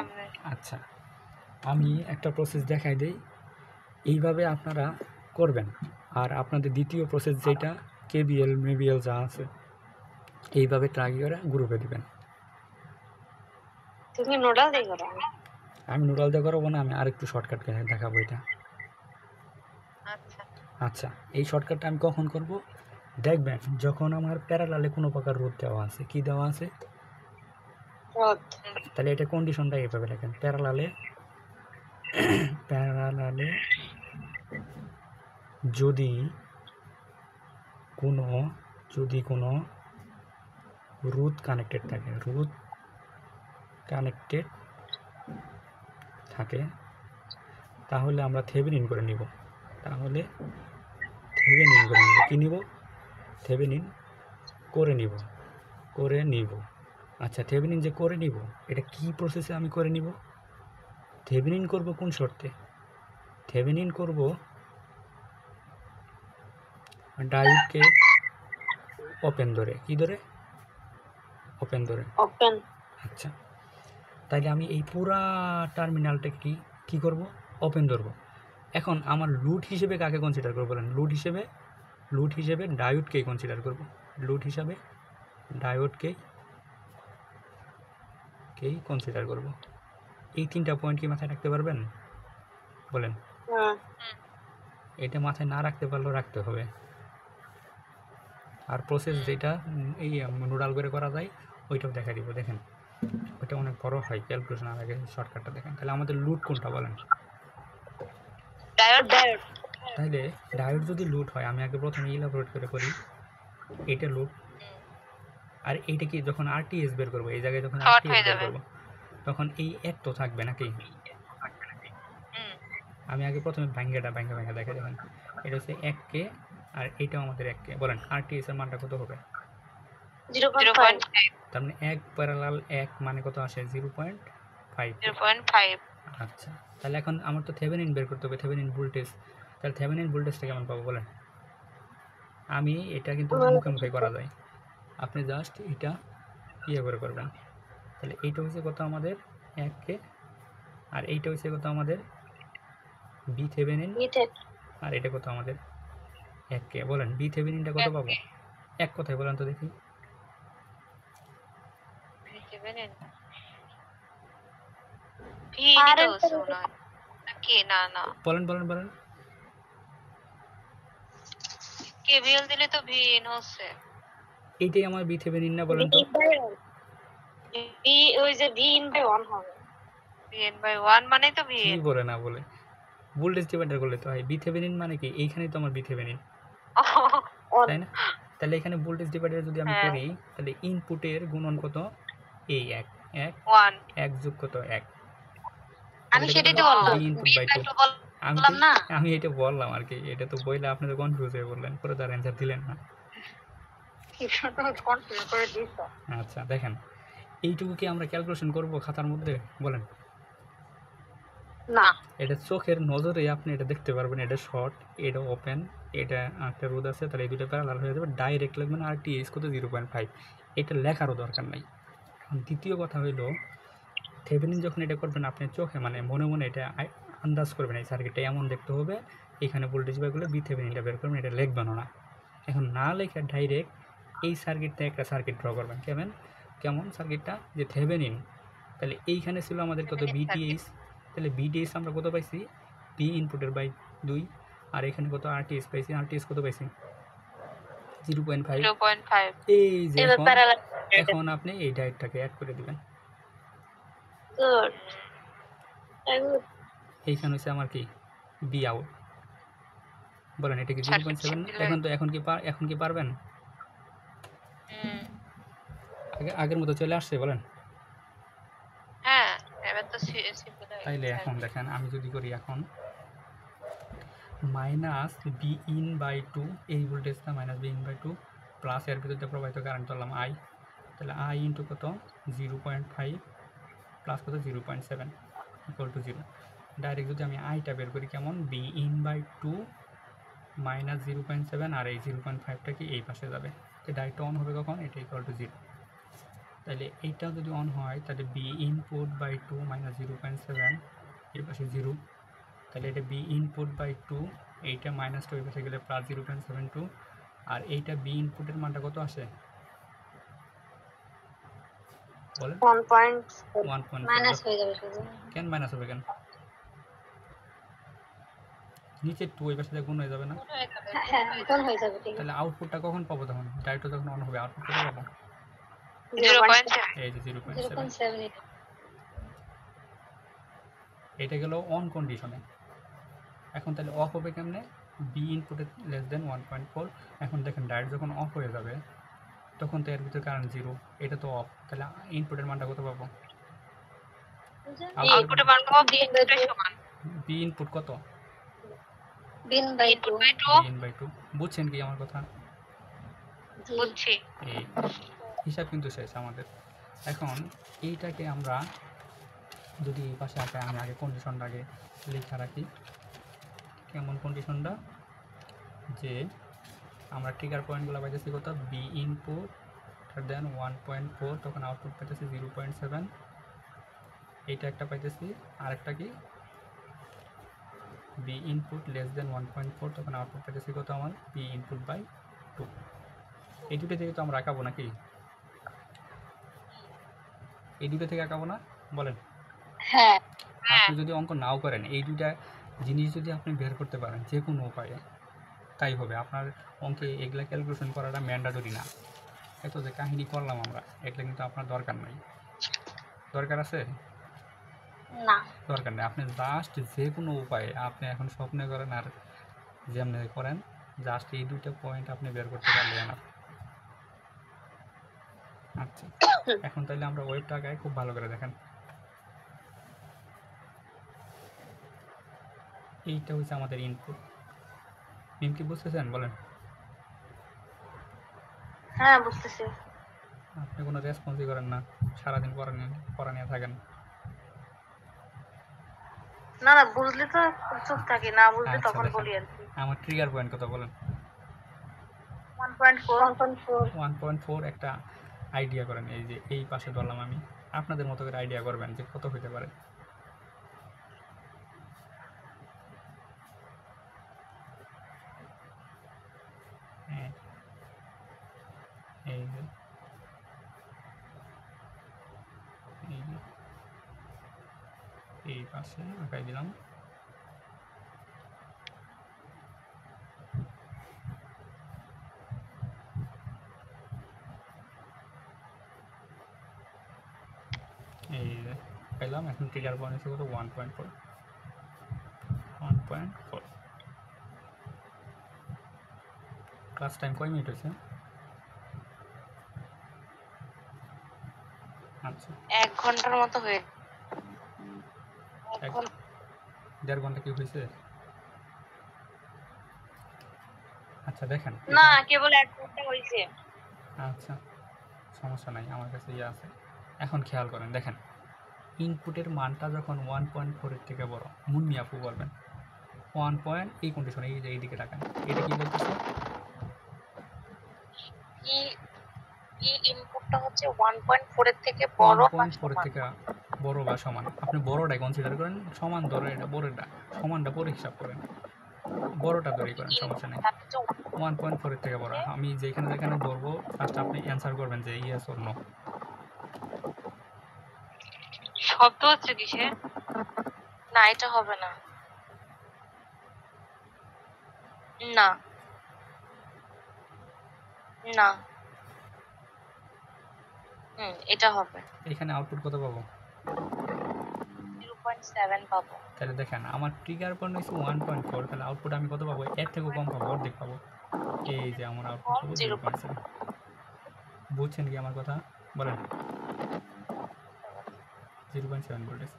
S1: আচ্ছা, আমি একটা প্রসেস দেখাই দেই, এইভাবে আপনারা করবেন। আর আপনাদের দ্বিতীয় প্রসেস যেটা কেবিএল মেবিএল যা আছে এইভাবে ট্রাই করে গ্রুপে দিবেন।
S2: তুমি নোডাল দিয়ে করো?
S1: আমি নোডাল দিয়ে করবো না, আমি আরেকটু শর্টকাট দেখাবো এটা।
S3: আচ্ছা
S1: আচ্ছা, এই শর্টকাটটা আমি কখন করব? দেখবেন যখন আমার প্যারালালে কোনো প্রকার রোধ দেওয়া আছে। কি দেওয়া আছে?
S2: রোধ।
S1: তাহলে এটা কন্ডিশনটা এইভাবে লেখেন, প্যারালালে যদি কোনো রোধ কানেক্টেড থাকে, তাহলে আমরা থেভেনিন করে নিব। কি নিব? থেভেনিন করে নিব। আচ্ছা, থেভেনিন যে করে নিব, এটা কি প্রসেসে আমি করে নিব? থেভেনিন করব কোন শর্তে? থেভেনিন করব ডায়োডকে ওপেন ধরে। কি ধরে? ওপেন ধরে। আচ্ছা, তাইলে আমি এই পুরা টার্মিনালটাকে কি করব? ওপেন ধরব। এখন আমার লুড হিসেবে কাকে কনসিডার করব বলেন? লুড হিসেবে ডায়োডকেই কনসিডার করব। ডায়োডকেই কনসিডার করব। এই 3টা পয়েন্ট কি মাথায় রাখতে পারবেন বলেন? এটা মাথায় না রাখতে পারলেও রাখতে হবে। আর প্রসেস যেটা এই নোডাল করে করা যায় ওইটাও দেখা দিব। দেখেন ওটা অনেক বড় হয় ক্যালকুলেশন আর আগে শর্টকাটটা দেখেন। তাহলে আমাদের লুট কোনটা বলেন?
S2: ডায়োড
S1: তাহলে ডায়োড যদি লুট হয় আমি আগে প্রথমে ইলাবোরেট করে করি। এটা লুট, আর এইটা কি যখন আরটিএস বের করবো, এই জায়গায় যখন
S3: শর্ট
S1: আরটিএস
S3: হয়ে
S1: বের
S3: যাবে।
S1: করবো তখন এই এক তো থাকবে নাকি? আমি আগে প্রথমে ভাঙ্গা দেখে দেখেন। এটা হচ্ছে 1K আর এটাও আমাদের 1K। বলেন আরটিএস এর মানটা কত হবে?
S2: 0.5
S1: তার মানে 1 প্যারালাল 1 মানে কত আসে? 0.5।
S3: 0.5
S1: আচ্ছা, তাহলে এখন আমার তো থেভেনিন বের করতে হবে, থেভেনিন ভোল্টেজ। তাহলে থেভেনিন ভোল্টেজটা কেমন পাবো বলেন? আমি এটা কিন্তু মুখে মুখে করা যায়, আপনি জাস্ট এটা ইয়ে করে করবেন। তাহলে এইটা হচ্ছে কত আমাদের? 1K, আর এইটা হচ্ছে কত আমাদের? বি থেভেনিন, আর এটা কত আমাদের? 1K। বলেন বি থেভেনিনটা কত পাবো? এক কথায় বলেন তো দেখি। বলেন বলেন বলেন।
S3: কেভিএল দিলে তো ভি ইন হচ্ছে।
S1: এইটাই আমার বি থেভেনিন না? বলেন তো।
S2: ভি ওই যে ভি ইন বাই 1 হবে।
S3: ভি ইন বাই 1 মানে তো ভি
S1: কি
S3: ইন।
S1: বলে না বলে ভোল্টেজ ডিভাইডার করলে তো হয়। বি থেভেনিন মানে কি? এইখানেই তো আমার বি থেভেনিন, তাই না? তাহলে এখানে ভোল্টেজ ডিভাইডার যদি আমি করি তাহলে ইনপুটের গুণন কত? এই 1 1
S3: 1
S1: 1 যোগ কত? 1।
S2: আমি সেটাই তো বললাম।
S1: V input by 2। আমি এটা বললাম আর কি, এটা তো বইলে আপনি তো কনফিউজ হয়ে বললেন, পরে তার অ্যান্সার দিলেন না। আচ্ছা দেখেন, এইটুকু কি আমরা ক্যালকুলেশন করব খাতার মধ্যে? বলেন।
S2: না,
S1: এটা চোখের নজরে আপনি এটা দেখতে পারবেন। এটা শর্ট, এটা ওপেন, এটা একটা রোদ আছে, তাহলে এই দুটো প্যারালাল হয়ে যাবে। ডাইরেক্ট লিখবেন আরটিএস কত? 0.5। এটা লেখারও দরকার নাই। এখন দ্বিতীয় কথা হইল, থেভেনিন যখন এটা করবেন আপনি চোখে মানে মনে মনে এটা আন্দাজ করবেন এই সার্কিটটা এমন দেখতে হবে, এখানে ভোল্টেজ বের করলে বি থেভেনিনটা বের করবেন, এটা লিখবেন না। এখন না লেখা ডাইরেক্ট এই সার্কিটটা একটা সার্কিট ড্র করবেন। কেমন সার্কিটটা? যে থেভেনিন, তাহলে এইখানে ছিল আমাদের কত? বিটিএইচ। তাহলে বিটিএইচ আমরা কত পাইছি? বি ইনপুটের বাই 2। আর এখানে কত? আরটিএস পাইছি। আরটিএস কত পাইছি? 0.5। এই যে এখন আপনি এই ডায়েটটাকে অ্যাড করে দিবেন। এইখানে হচ্ছে আমার কি? Be out. বলেন এটা কি 0.7 না? এখন কি পারবেন? আগের মতো চলে আসছে? বলেন।
S3: হ্যাঁ, এবার তো সিম্পল।
S1: তাইলে এখন দেখেন, আমি যদি করি এখন মাইনাস বি ইন বাই 2, এই ভোল্টেজটা minus B in by 2 plus এর ভিতরে প্রবাহিত কারেন্ট ধরলাম আই। তাহলে আই ইন্টু কত? 0.5 প্লাস কত? 0.7 ইকুয়াল টু 0। ডাইরেক্ট যদি আমি আইটা বের করি কেমন? বি ইন বাই 2 মাইনাস 0.7, আর এই 0.5টা কি এই পাশে যাবে। তো ডাইরেক্ট অন হবে কখন? এটা ইকুয়াল টু 0। তাহলে এইটা যদি অন হয় তাহলে বি ইনপুট বাই 2 মাইনাস 0.7, এই পাশে 0। তাহলে এটা বি ইনপুট বাই 2, এইটা মাইনাসটা ওই পাশে গেলে প্লাস 0.72, আর এইটা বি ইনপুটের মানটা কত আসে বলেন? 1.4 মাইনাস হয়ে যাবে। কেন মাইনাস হবে? কেন? নিচে 2 ওই পাশে গুণ হয়ে যাবে না? তাহলে আউটপুটটা কখন পাবো? তখন ডাইরেক্ট যখন অন হবে আউটপুট কত পাবো?
S3: 0.7
S1: এই যে 0.7। এটা গেল অন কন্ডিশনে। এখন তাহলে অফ হবে কেমনে? বি ইনপুটের লেস দেন 1.4। এখন দেখেন ডাইরেক্ট যখন অফ হয়ে যাবে তখন তো এর ভিতরে কারেন্ট 0, এটা তো অফ। তাহলে ইনপুটের মানটা কত পাবো?
S3: আউটপুটের মান পাবো বি ইনপুটের সমান।
S1: বি ইনপুট কত?
S2: B in by
S1: 2। বুঝছেন কি আমার কথা?
S3: বুঝছি।
S1: এই হিসাব কিন্তু শেষ আমাদের। এখন এইটাকে আমরা যদি এই পাশে আঁকে, আমি আগে কন্ডিশনটা আগে লেখা রাখি। কেমন কন্ডিশনটা? যে আমরা ট্রিগার পয়েন্টগুলো পাইতেছি কত? বি ইনপুট দেন 1.4, তখন আউটপুট পাইতেছি 0.7। এইটা একটা পাইতেছি, আরেকটা কি? বি ইনপুট লেস দেন 1.4, তখন আউটপুট পাইতেছি কত আমার? V input by 2। এই দুটো থেকে তো আমরা আঁকাবো নাকি? এই দুটো থেকে আঁকাবো না? বলেন।
S2: হ্যাঁ,
S1: আপনি যদি অঙ্ক নাও করেন, এই দুইটা জিনিস যদি আপনি বের করতে পারেন যে কোনো উপায়ে, তাই হবে। আপনার অঙ্কে এগুলা ক্যালকুলেশন করাটা ম্যান্ডেটরি না। এত যে কাহিনী করলাম আমরা, এগুলো কিন্তু আপনার দরকার নাই। দরকার আছে?
S2: না।
S1: দরকার নেই। আপনি জাস্ট যে কোনো উপায়ে আপনি এখন স্বপ্নে করেন আর যেমনি করেন, জাস্ট এই 2টা পয়েন্ট আপনি বের করতে পারলে এনাফ। আচ্ছা, এখন তাইলে আমরা ওয়েবটা আগাই, খুব ভালো করে দেখেন। এইটা হচ্ছে আমাদের ইনপুট। মিম কি বুঝতেছেন বলেন?
S2: হ্যাঁ বুঝতেছি।
S1: আপনি কোনো রেসপন্সই করেন না, সারাদিন পড়া নিয়ে থাকেন।
S2: না না, বুঝলে তো চুপ থাকি, না বুঝলে
S1: আচ্ছা
S2: তখন
S1: দেখেন,
S2: বলি আর কি।
S1: আমার ট্রিগার পয়েন্ট কত বলেন?
S2: 1.4।
S1: 1.4 একটা আইডিয়া করেন। এই যে এই পাশে ধরলাম আমি, আপনাদের মতো করে আইডিয়া করবেন যে কত হইতে পারে। হ্যাঁ, এই যে এই যে এই পাশে আঁকাই দিলাম। এই যে পেলাম। এখন ট্রিগার পয়েন্ট হচ্ছে কত? 1.4। 1.4। ক্লাস টাইম কয় মিনিট হয়েছে? আচ্ছা,
S3: 1 ঘন্টার মতো হয়ে
S1: এক 1.5 ঘন্টা কি হয়েছে? আচ্ছা দেখেন,
S3: না, কেবল 1 ঘন্টা হয়েছে।
S1: আচ্ছা সমস্যা নাই, আমার কাছে ইয়ে আছে। এখন খেয়াল করেন, দেখেন ইনপুটের মানটা যখন 1.4 এর থেকে বড়, মুন্নি আপু বলবেন 1 পয়েন্ট, এই কন্ডিশন, এই যে এইদিকে রাখেন, এটা কি বলতেছে?
S3: কি কি ইনপুটটা হচ্ছে 1.4 এর থেকে বড় বা
S1: 1.4 এর
S3: সমান?
S1: থেকে বড় বা সমান। আপনি বড়টাই কনসিডার করেন, সমান ধরো এটা বড়টা, সমানটা পরে হিসাব করেন, বড়টা তৈরি করেন, সমস্যা নেই। 1.4 এর থেকে বড়। আমি যেখানে যেখানে ধরবো ফার্স্ট আপনি অ্যান্সার করবেন যে ইয়েস অর নো।
S3: শব্দ হচ্ছে কিসে? না, এটা হবে না। না না, এটা হবে।
S1: এখানে আউটপুট কত পাবো?
S3: 0.7 পাবো।
S1: তাহলে দেখেন আমার ট্রিগার পয়েন্ট হচ্ছে 1.4, তাহলে আউটপুট আমি কত পাবো? এর থেকেও কম পাবো, অর্ধেক পাবো। এই যে আমার আউটপুট পাবো 0.7। বুঝছেন কি আমার কথা বলেন? 0.7 ভোল্টেজ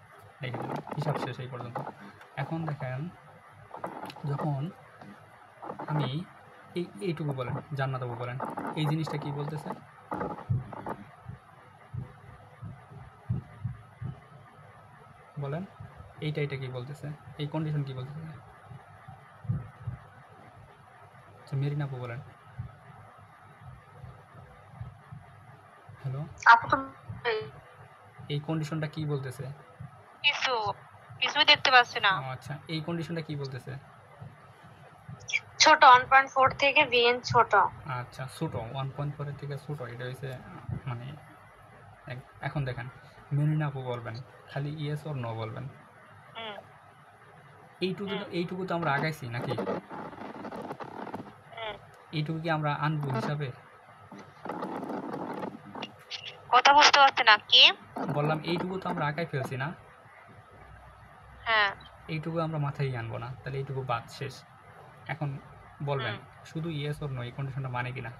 S1: রেখে দিলাম, হিসাব শেষ এই পর্যন্ত। এখন দেখেন, যখন আমি এইটুকু বলেন, জান্নাত বাবু বলেন, এই জিনিসটা কি বলতেছে? বলেন, এইটা কি বলতেছে? এই কন্ডিশন কি বলতেছে? আচ্ছা মেরিন আপু বলেন। হ্যালো,
S2: আপু তো
S1: এই কন্ডিশনটা কি বলতেছে?
S3: কিছুই দেখতে পাচ্ছি না।
S1: আচ্ছা, এই কন্ডিশনটা কি বলতেছে?
S2: ছোট, 1.4 থেকে ভিএন ছোট।
S1: আচ্ছা, ছোট 1.4 এর থেকে ছোট, এটা হচ্ছে মানে এখন দেখেন, মেরিন আপু বলবেন, খালি ইয়েস অর নো বলবেন। এইটুকু তো আমরা আগাইছি নাকি? এইটুকু কি আমরা আনবো হিসাবে?
S3: কথা বুঝতে পারছি না। কি
S1: বললাম এইটুকু তো আমরা আগাই ফেলছি না?
S3: হ্যাঁ,
S1: এইটুকু আমরা মাথায় আনবো না, তাহলে এইটুকু বাদ, শেষ। এখন বলবেন শুধু ইয়েস অর নো এই কন্ডিশনটা মানে কিনা?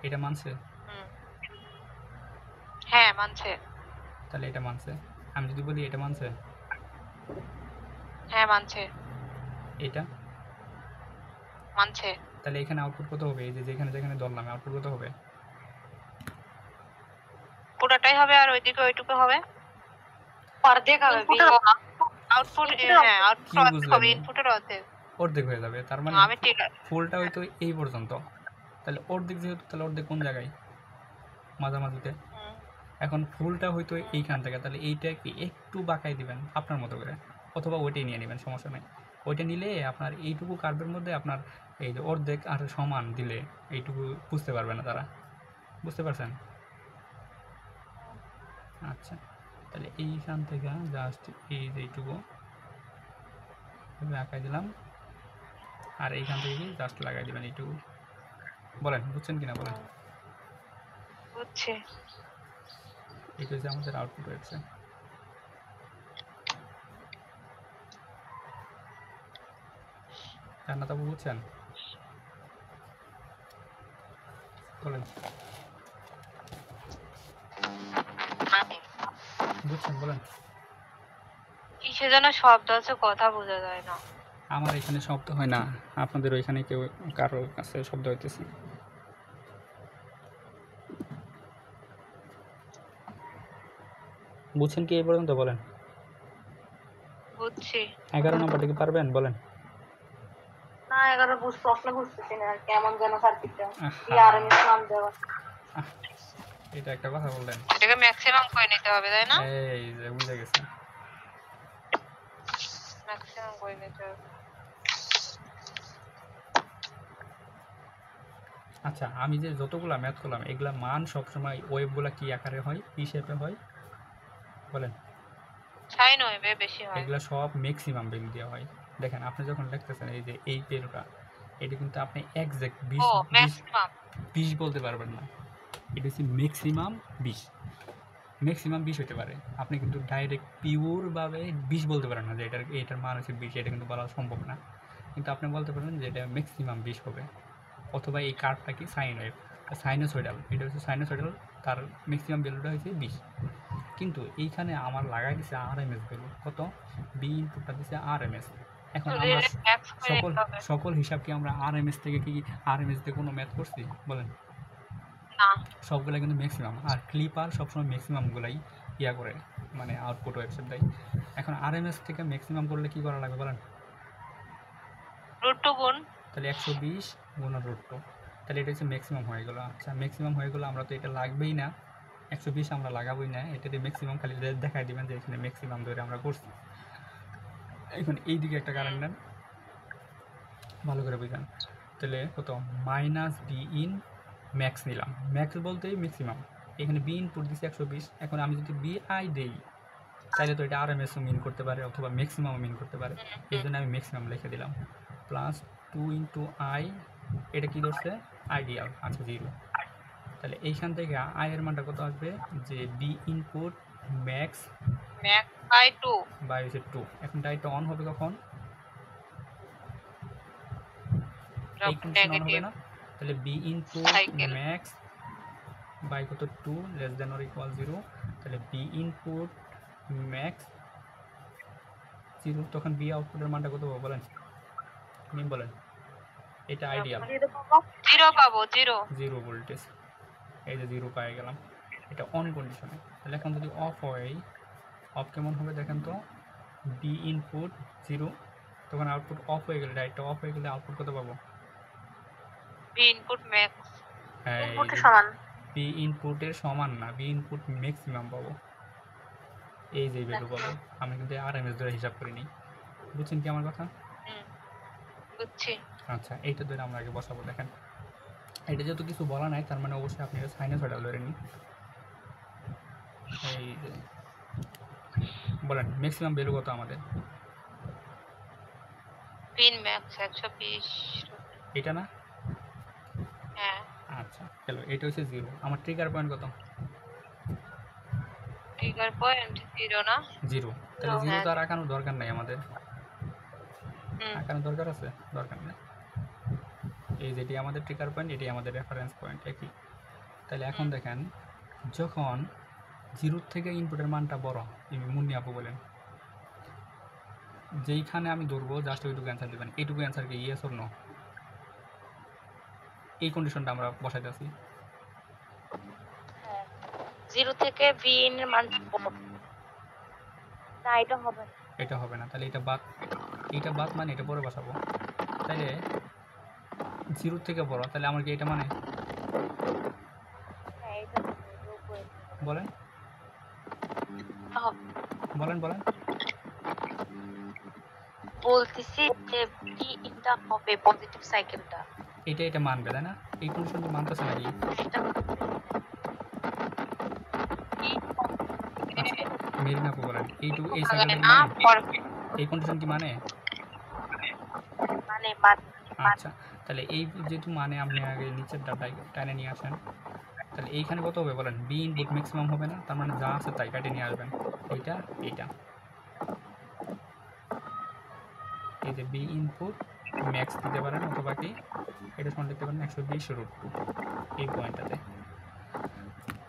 S1: এটা মানছে?
S3: হ্যাঁ মানছে।
S1: তাহলে এটা মানছে। আমি যদি বলি এটা মানছে,
S3: হ্যাঁ মানছে।
S1: এটা
S3: মানছে।
S1: তাহলে এখানে আউটপুট কত হবে? এই যে যেখানে যেখানে ধরলাম আউটপুট কত হবে?
S3: পুরোটাই হবে আর ওইদিকে ওইটুকু হবে।
S2: অর্ধেক হবে।
S3: আউটপুট
S1: কি
S3: অর্ধেক হবে,
S1: বুঝলেন?
S3: ইনপুটের অর্ধেক।
S1: অর্ধেক হয়ে যাবে, তার মানে
S3: আমি ঠিক
S1: ফুলটা হয়তো এই পর্যন্ত, তাহলে অর্ধেক যেহেতু, তাহলে অর্ধেক কোন জায়গায়? মাঝামাঝিতে। এখন ফুলটা হয়তো এইখান থেকে, তাহলে এইটা কি একটু বাঁকাই দিবেন আপনার মতো করে, অথবা ওইটাই নিয়ে নেবেন, সমস্যা নেই। ওইটা নিলে আপনার এইটুকু কার্ভের মধ্যে আপনার এই যে অর্ধেক আর সমান দিলে এইটুকু বুঝতে পারবে না তারা। বুঝতে পারছেন? আচ্ছা, তাহলে এইখান থেকে জাস্ট এই যে এইটুকু আঁকাই দিলাম, আর এইখান থেকে কি জাস্ট লাগাই দিবেন এইটুকু। বলেন বুঝছেন কিনা বলেন?
S3: বুঝছি।
S1: এটা হচ্ছে আমাদের আউটপুট ওয়েবসাইট। জান্নাত আপু বুঝছেন? বলেন, বুঝছেন বলেন।
S2: কিসের জন্য শব্দ হচ্ছে, কথা বোঝা যায় না।
S1: আমার এখানে শব্দ হয় না, আপনাদের ওইখানে কেউ কারোর কাছে শব্দ হইতেছে। বুঝছেন কি এই পর্যন্ত? বলেন।
S2: বুঝছি।
S1: 11 নম্বরটা কি পারবেন? বলেন।
S2: না 11 প্রশ্ন বুঝতেছি না, কেমন যেন সার্কিটটা কি
S1: আহা,
S2: আর এম এস নাম দেওয়া।
S1: এটা একটা কথা বললেন।
S2: এটাকে ম্যাক্সিমাম করে নিতে হবে তাই না?
S1: এই যে বুঝে গেছে।
S2: ম্যাক্সিমাম করে নিতে হবে।
S1: আচ্ছা, আমি যে যতগুলা ম্যাথ করলাম এগুলা মান সবসময় ওয়েবগুলা কি আকারে হয়, কি শেপে হয়? বলেন।
S2: সাইন ওয়েভে বেশি হয়।
S1: এগুলা সব ম্যাক্সিমাম ভ্যালু দেওয়া হয়। দেখেন আপনি যখন লিখতেছেন এই যে এই ভ্যালুটা, এটা কিন্তু আপনি এক্সাক্ট 20
S2: ও
S1: 20
S2: ম্যাক্সিমাম।
S1: 20 বলতে পারবেন না। এটা হচ্ছে ম্যাক্সিমাম 20। ম্যাক্সিমাম 20 হতে পারে। আপনি কিন্তু ডাইরেক্ট পিওরভাবে 20 বলতে পারেন না যে এটার মান হচ্ছে 20, এটা কিন্তু বলা সম্ভব না। কিন্তু আপনি বলতে পারেন যে এটা ম্যাক্সিমাম 20 হবে। অথবা এই কার্ভটা কি সাইন ওয়েভ, সাইনোসয়েডাল, এটা হচ্ছে সাইনোসয়েডাল, তার ম্যাক্সিমাম ভ্যালুটা হচ্ছে 20। কিন্তু এইখানে আমার লাগাই দিছে আরএমএস ভ্যালু কত, বি ইনপুটটা দিছে আরএমএস। এখন
S2: যদি
S1: আমরা
S2: ম্যাক্স করে
S1: সকল
S2: নিতে হবে।
S1: সকল হিসাব কি আমরা আরএমএস থেকে কি আরএমএস দিয়ে কোনো ম্যাথ করছি? বলেন।
S2: না
S1: সবগুলাই কিন্তু ম্যাক্সিমাম, আর ক্লিপার সবসময় ম্যাক্সিমামগুলাই ইয়া করে, মানে আউটপুট ওয়েবসাইট দেয়। এখন আরএমএস থেকে ম্যাক্সিমাম করলে কি করা লাগবে বলেন?
S2: √2 গুণ।
S1: তাহলে 120 গুণ √2, তাহলে এটা হচ্ছে ম্যাক্সিমাম হয়ে গেলো। আচ্ছা ম্যাক্সিমাম হয়ে গেলো, আমরা তো এটা লাগবেই না, 120 আমরা লাগাবোই না, এটাতে ম্যাক্সিমাম খালি দেখাই দিবেন যে এখানে ম্যাক্সিমাম ধরে আমরা করছি। এখন এই দিকে একটা কারেন্ট নেন, ভালো করে বুঝান। তাহলে কত, মাইনাস বি ইন ম্যাক্স নিলাম, ম্যাক্স বলতেই ম্যাক্সিমাম। এখানে বি ইনপুট দিচ্ছি 120। এখন আমি যদি বি আই দেই তাহলে তো এটা আরএমএসও মিন করতে পারে অথবা ম্যাক্সিমামও মিন করতে পারে, এই জন্য আমি ম্যাক্সিমাম লিখে দিলাম। প্লাস 2 ইন্টু আই, এটা কী ধরছে? আইডিয়াল, আচ্ছা 0। তাহলে এইখান থেকে আই এর মানটা কত আসবে, যে V input max
S2: by 2
S1: by হচ্ছে 2। এখন ডাইটটা অন হবে কখন? এই কন্ডিশন অন হবে না। তাহলে বি ইনপুট ম্যাক্স বাই কত, 2 লেস দেন অর ইকুয়াল 0। তাহলে বি ইনপুট ম্যাক্স 0, তখন বি আউটপুটের মানটা কত পাবো বলেন? আপনি বলেন। এটা আইডিয়াল,
S2: 0 পাবো,
S1: 0 ভোল্টেজ, এই যে 0 পেয়ে গেলাম, এটা অন কন্ডিশনে। তাহলে এখন যদি অফ হয়, অফ কেমন হবে দেখেন তো, বি ইনপুট 0, তখন আউটপুট অফ হয়ে গেলে, ডাইরেক্ট অফ হয়ে গেলে আউটপুট কত পাবো?
S2: বি ইনপুট ম্যাক্স
S1: হ্যাঁ,
S2: ইনপুটের সমান।
S1: বি ইনপুটের সমান না, বি ইনপুট ম্যাক্সিমাম পাবো, এই যে ভ্যালু পাবো। আমি কিন্তু আরএমএস ধরে হিসাব করিনি, বুঝছেন কি আমার কথা?
S2: বুঝছি।
S1: আচ্ছা, এইটা ধরে আমরা আগে বসাবো। দেখেন এটা যেহেতু কিছু বলা নাই, তার মানে অবশ্যই আপনি এটা সাইনোসয়েডাল ধরে নিন। এই যে বলেন ম্যাক্সিমাম ভ্যালু কত আমাদের?
S2: Pin max 120।
S1: এটা না?
S2: হ্যাঁ।
S1: আচ্ছা চলো, এটা হচ্ছে 0। আমার ট্রিগার পয়েন্ট কত?
S2: ট্রিগার পয়েন্ট 0 না?
S1: 0। তাহলে 0 তো আর আঁকানোর দরকার নাই আমাদের, আঁকানোর দরকার আছে? দরকার নেই। এই যেটি আমাদের ট্রিগার পয়েন্ট, এটি আমাদের রেফারেন্স পয়েন্ট, একই। তাহলে এখন দেখেন, যখন 0 থেকে ইনপুটের মানটা বড়, মুন্নি আপু বলেন, যেইখানে আমি ধরবো জাস্ট ওইটুকু অ্যান্সার দেবেন। এইটুকু অ্যান্সার কি ইয়েস অর নো? এই কন্ডিশনটা আমরা বসাইতেছি।
S2: 0 থেকে বি এর মান না, এটা হবে না।
S1: এটা হবে না, তাহলে এটা বাদ, এইটা বাদ, মানে এটা পরে বসাবো। তাহলে 0 থেকে বড়, তাহলে আমার কি এটা মানে?
S2: হ্যাঁ, এটা
S1: বলেন বলেন বলেন।
S2: বলতেছি যে বি এটা হবে পজিটিভ সাইকেলটা।
S1: এটা মানবে তাই না? এই কন্ডিশন কি মানতেছে নাকি? মেরিনা আপু বলেন, এইটুকু এই সাইকেলটা কি মানে? এই কন্ডিশন কি মানে?
S2: মানে
S1: আচ্ছা, তাহলে এই যেহেতু মানে, আপনি আগে নিচের ডাটায় টাইনে নিয়ে আসেন। তাহলে এইখানে কত হবে বলেন, বি ইনপুট ম্যাক্সিমাম হবে না, তার মানে যা আছে তাই কাটে নিয়ে আসবেন, এইটা এইটা, এই যে বি ইনপুট ম্যাক্স দিতে পারেন, অথবা কি এটা সমান দিতে পারেন 120√2 এই পয়েন্টটাতে।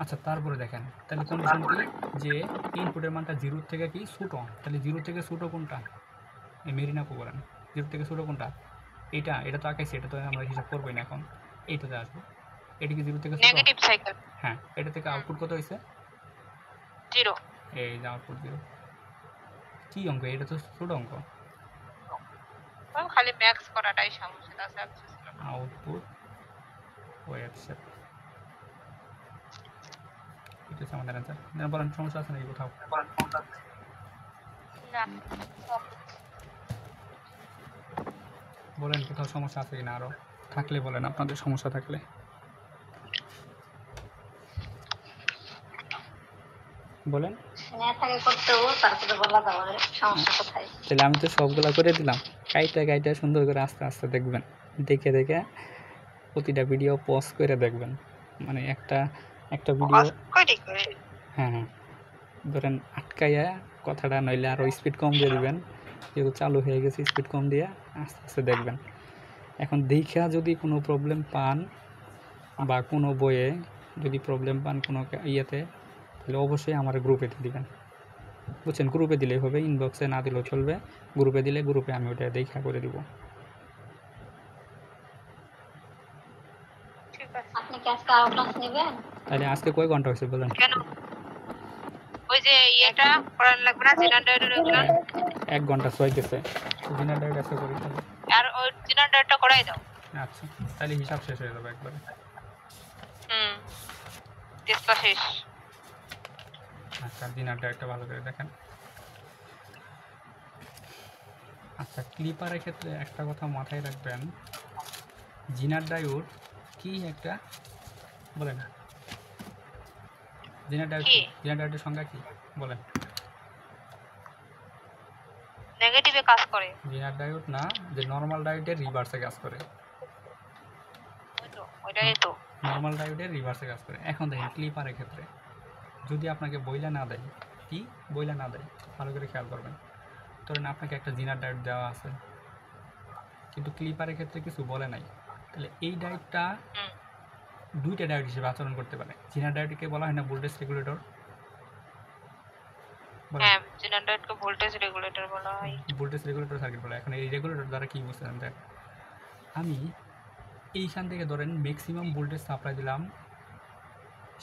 S1: আচ্ছা তারপরে দেখেন তাহলে কন্ডিশন কি, যে ইনপুটের মানটা 0 থেকে কি ছোটো, তাহলে 0 থেকে ছোটো কোনটা, এই মেরিনাপু করেন 0 থেকে ছোটো কোনটা, এটা তো আঁকাইছি, এটা তো আমরা হিসাব করবোই না এখন, এইটাতে আসবো, এটা কি 0 থেকে ছোটো,
S3: নেগেটিভ সাইকেল।
S1: হ্যাঁ এটা থেকে আউটপুট কত হয়েছে
S3: 0।
S1: এই যে আউটপুট 0, কি অঙ্ক, এটা তো ছোট অঙ্ক,
S3: খালি ম্যাক্স করাটাই সমস্যা আছে।
S1: আউটপুট ওয়েবসাইট, এটা হচ্ছে আমাদের অ্যান্সার। বলেন সমস্যা আছে নাকি কোথাও,
S3: না
S1: বলেন কোথাও সমস্যা আছে কিনা, আরও থাকলে বলেন আপনাদের সমস্যা থাকলে। বলেন তাহলে আমি তো সবগুলা করে দিলাম, কাইটা সুন্দর করে আস্তে আস্তে দেখবেন, দেখে দেখে প্রতিটা ভিডিও পজ করে দেখবেন, মানে একটা ভিডিও, হ্যাঁ হ্যাঁ ধরেন আটকাইয়া কথাটা, নইলে আরও স্পিড কম দিয়ে দিবেন, যেহেতু চালু হয়ে গেছে স্পিড কম দিয়ে আস্তে আস্তে দেখবেন। এখন দেখা যদি কোনো প্রবলেম পান বা কোনো বইয়ে যদি প্রবলেম পান কোনো ইয়েতে, তাহলে অবশ্যই আমার গ্রুপে দিয়ে দিবেন, বুঝছেন, গ্রুপে দিলেই হবে, ইনবক্সে না দিলেও চলবে, গ্রুপে দিলে গ্রুপে আমি ওটা দেখা করে দিব।
S2: আপনি কি আজকে আরো ক্লাস নেবেন?
S1: তাহলে আজকে কয় ঘন্টা হয়েছে বলেন?
S3: কেন ওই যে এটা করার লাগবে না, জেনারেটর এগুলো
S1: 1 ঘন্টা হইতেছে, জেনারেটর আজকে করি তাহলে,
S3: আর ওই জেনারেটরটা করাই দাও।
S1: আচ্ছা তাহলে হিসাব শেষ হয়ে যাবে একবারে।
S3: টেস্টটা শেষ।
S1: আচ্ছা জেনারেটরটা ভালো করে দেখেন। আচ্ছা ক্লিপারের ক্ষেত্রে একটা কথা মাথায় রাখবেন, জিনার ডায়োড কি একটা বলেন, জিনার ডায়োডের সংজ্ঞা কি বলেন?
S3: নেগেটিভে কাজ করে।
S1: জিনার ডায়োড না, যে নরমাল ডায়োডের রিভার্সে কাজ করে,
S3: ওইটাই তো
S1: নরমাল ডায়োডের রিভার্সে কাজ করে। এখন দেখেন ক্লিপারের ক্ষেত্রে যদি আপনাকে বইলা না দেয়, কি বইলা না দেয়, ভালো করে খেয়াল করবেন, ধরেন আপনাকে একটা জিনার ডায়োড দেওয়া আছে, কিন্তু ক্লিপারের ক্ষেত্রে কিছু বলে নাই, তাহলে এই ডায়োডটা দুইটা ডায়োড হিসেবে আচরণ করতে পারে। জিনার ডায়োডকে বলা হয় না ভোল্টেজ রেগুলেটর,
S3: হ্যাঁ জেনারেটরকে ভোল্টেজ রেগুলেটর বলা হয়,
S1: ভোল্টেজ রেগুলেটর সার্কিট বলে। এখন এই রেগুলেটর দ্বারা কি বুঝতেছেন দেখ, আমি এইখান থেকে ধরেন ম্যাক্সিমাম ভোল্টেজ সাপ্লাই দিলাম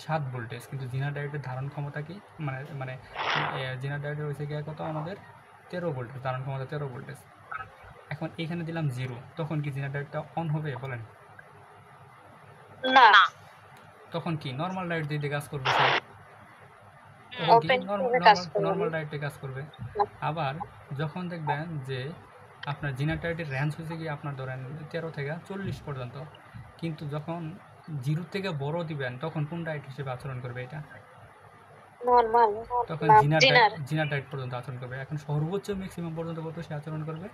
S1: 7 ভোল্টেজ, কিন্তু জিনার ডায়োডের ধারণ ক্ষমতা কি, মানে জিনার ডায়োডের হয়েছে গিয়ে কত আমাদের 13 ভোল্টেজ, ধারণ ক্ষমতা 13 ভোল্টেজ। এখন এখানে দিলাম 0, তখন কি জিনার ডায়োডটা অন হবে বলেন?
S3: না।
S1: তখন কি নরমাল ডায়োড দিয়ে কাজ করবে, নরমাল ডায়োডে কাজ করবে। আবার যখন দেখবেন যে আপনার জিনার ডায়োডের রেঞ্জ হয়েছে কি আপনার ধরেন 13 থেকে 40 পর্যন্ত, কিন্তু যখন 0 থেকে বড় দিবেন তখন কোন ডায়োড হিসেবে আচরণ করবে, এটা
S2: নরমাল,
S1: তখন জিনার ডায়োড পর্যন্ত আচরণ করবে। এখন সর্বোচ্চ ম্যাক্সিমাম পর্যন্ত কত সে আচরণ করবে?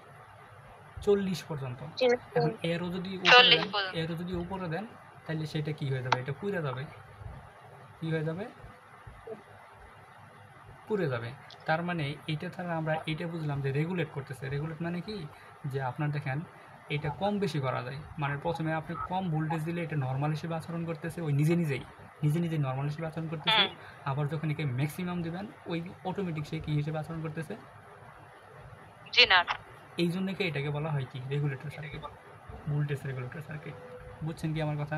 S1: 40 পর্যন্ত। এখন এরও যদি উপরে দেন তাহলে সেটা কি হয়ে যাবে, এটা পুড়ে যাবে, কি হয়ে যাবে, পুড়ে যাবে। তার মানে এইটা ছাড়া আমরা এইটা বুঝলাম যে রেগুলেট করতেছে। রেগুলেট মানে কি, যে আপনার দেখেন এটা কম বেশি করা যায়, মানে প্রথমে আপনি কম ভোল্টেজ দিলে এটা নর্মাল হিসেবে আচরণ করতেছে, ওই নিজে নিজেই নর্মাল হিসেবে আচরণ করতেছে। আবার যখন একে ম্যাক্সিমাম দিবেন ওই অটোমেটিক সে কি হিসেবে আচরণ করতেছে,
S3: জিনার।
S1: এই জন্য কি এটাকে বলা হয় কি regulator circuit, voltage regulator circuit. বুঝছেন কি আমার কথা?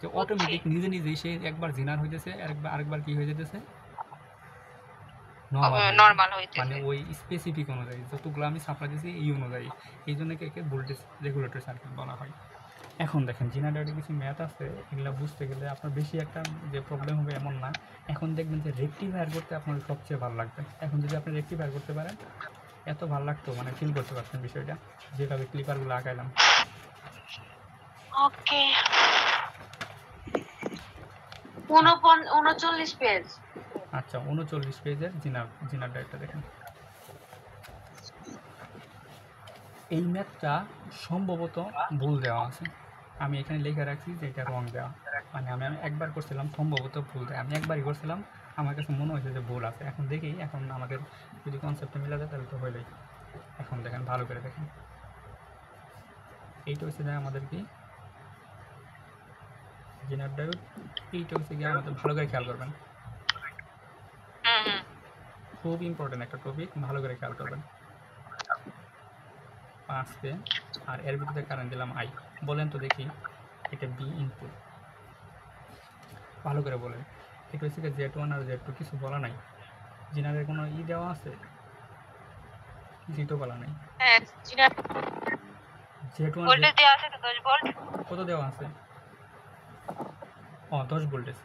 S1: যে অটোমেটিক নিজে নিজেই সে একবার জিনার হইতেছে, আরেকবার কি হয়ে যেতেছে, নরমাল হইতেছে, মানে ওই স্পেসিফিক অনুযায়ী যতগুলো আমি সাপ্লাই দিয়েছি এই অনুযায়ী, এই জন্য একে ভোল্টেজ রেগুলেটর সার্কিট বলা হয়। এখন দেখেন জিনার ডায়োডে কিছু ম্যাথ আছে, এগুলো বুঝতে গেলে আপনার বেশি একটা যে প্রবলেম হবে এমন না। এখন দেখবেন যে রেকটিফায়ার করতে আপনার সবচেয়ে ভালো লাগবে। এখন যদি আপনি রেকটিফায়ার করতে পারেন এত ভালো লাগতো, মানে ফিল করতে পারছেন বিষয়টা, যেভাবে ক্লিপারগুলো আঁকাইলাম।
S3: ওকে 39 পেজ।
S1: আচ্ছা 39 পেজের জিনার ডায়োডটা দেখেন। এই ম্যাথটা সম্ভবত ভুল দেওয়া আছে, আমি এখানে লিখে রাখছি যে এটা রং দেওয়া, মানে আমি একবার করছিলাম, সম্ভবত ভুল দেয়, আমি একবারই করছিলাম, আমার কাছে মনে হয়েছে যে ভুল আছে। এখন দেখি, এখন আমাদের যদি কনসেপ্টে মিলা যায় তাহলে তো হইলেই। এখন দেখেন, ভালো করে দেখেন, এইটা হচ্ছে যে আমাদের কি জেনার ডায়োড, এইটা হচ্ছে গিয়ে আমাদের ভালো করে খেয়াল করবেন, খুব ইম্পর্টেন্ট একটা টপিক, ভালো করে খেয়াল করবেন। 5 আর এর ভিতরে কারেন্ট দিলাম আই। বলেন তো দেখি, এটা বি ইনপুট, ভালো করে বলেন। এটা হচ্ছে Z1 আর Z2, কিছু বলা নাই। জেনারের কোনো দেওয়া আছে? কিছুই তো বলা নাই।
S3: হ্যাঁ জিনার
S1: Z1
S3: ভোল্টেজ দেওয়া আছে তো 10 ভোল্ট।
S1: কত দেওয়া আছে? 10 ভোল্টেজ।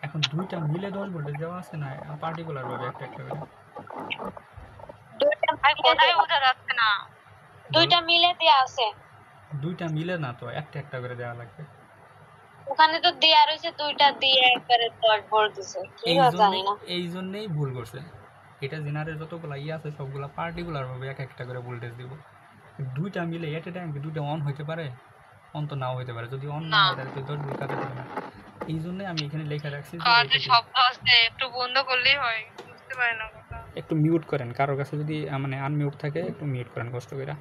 S1: এখন দুইটা মিলে 10 ভোল্টেজ দেওয়া আছে না পার্টিকুলার ভাবে একটা একটা করে?
S3: ভাই কোথায় বোঝা যাচ্ছে না,
S2: দুইটা মিলে দেয়া আছে,
S1: দুইটা মিলে না তো, একটা একটা করে দেওয়া লাগবে।
S2: ওখানে তো দেয়া রয়েছে দুইটা দিয়ে একবারে 10 ভোল্ট দিছে, কি জানি না।
S1: এই জন্যই ভুল করছে। এটা জেনারের যতগুলা আছে সবগুলা পার্টিকুলার ভাবে এক একটা করে ভোল্টেজ দিব। দুইটা মিলে এট এ টাইম দুইটা অন হইতে পারে? অন তো নাও হইতে পারে। যদি অন না হয় তাহলে তো 10 ভোল্ট কাজে দেবে না। এই জন্য আমি এখানে লেখা রাখছি যে
S3: শব্দ আসছে, একটু বন্ধ করলেই হয়, বুঝতে পারে না কথা।
S1: একটু মিউট করেন, কারোর কাছে যদি মানে আনমিউট থাকে একটু মিউট করেন কষ্ট করে।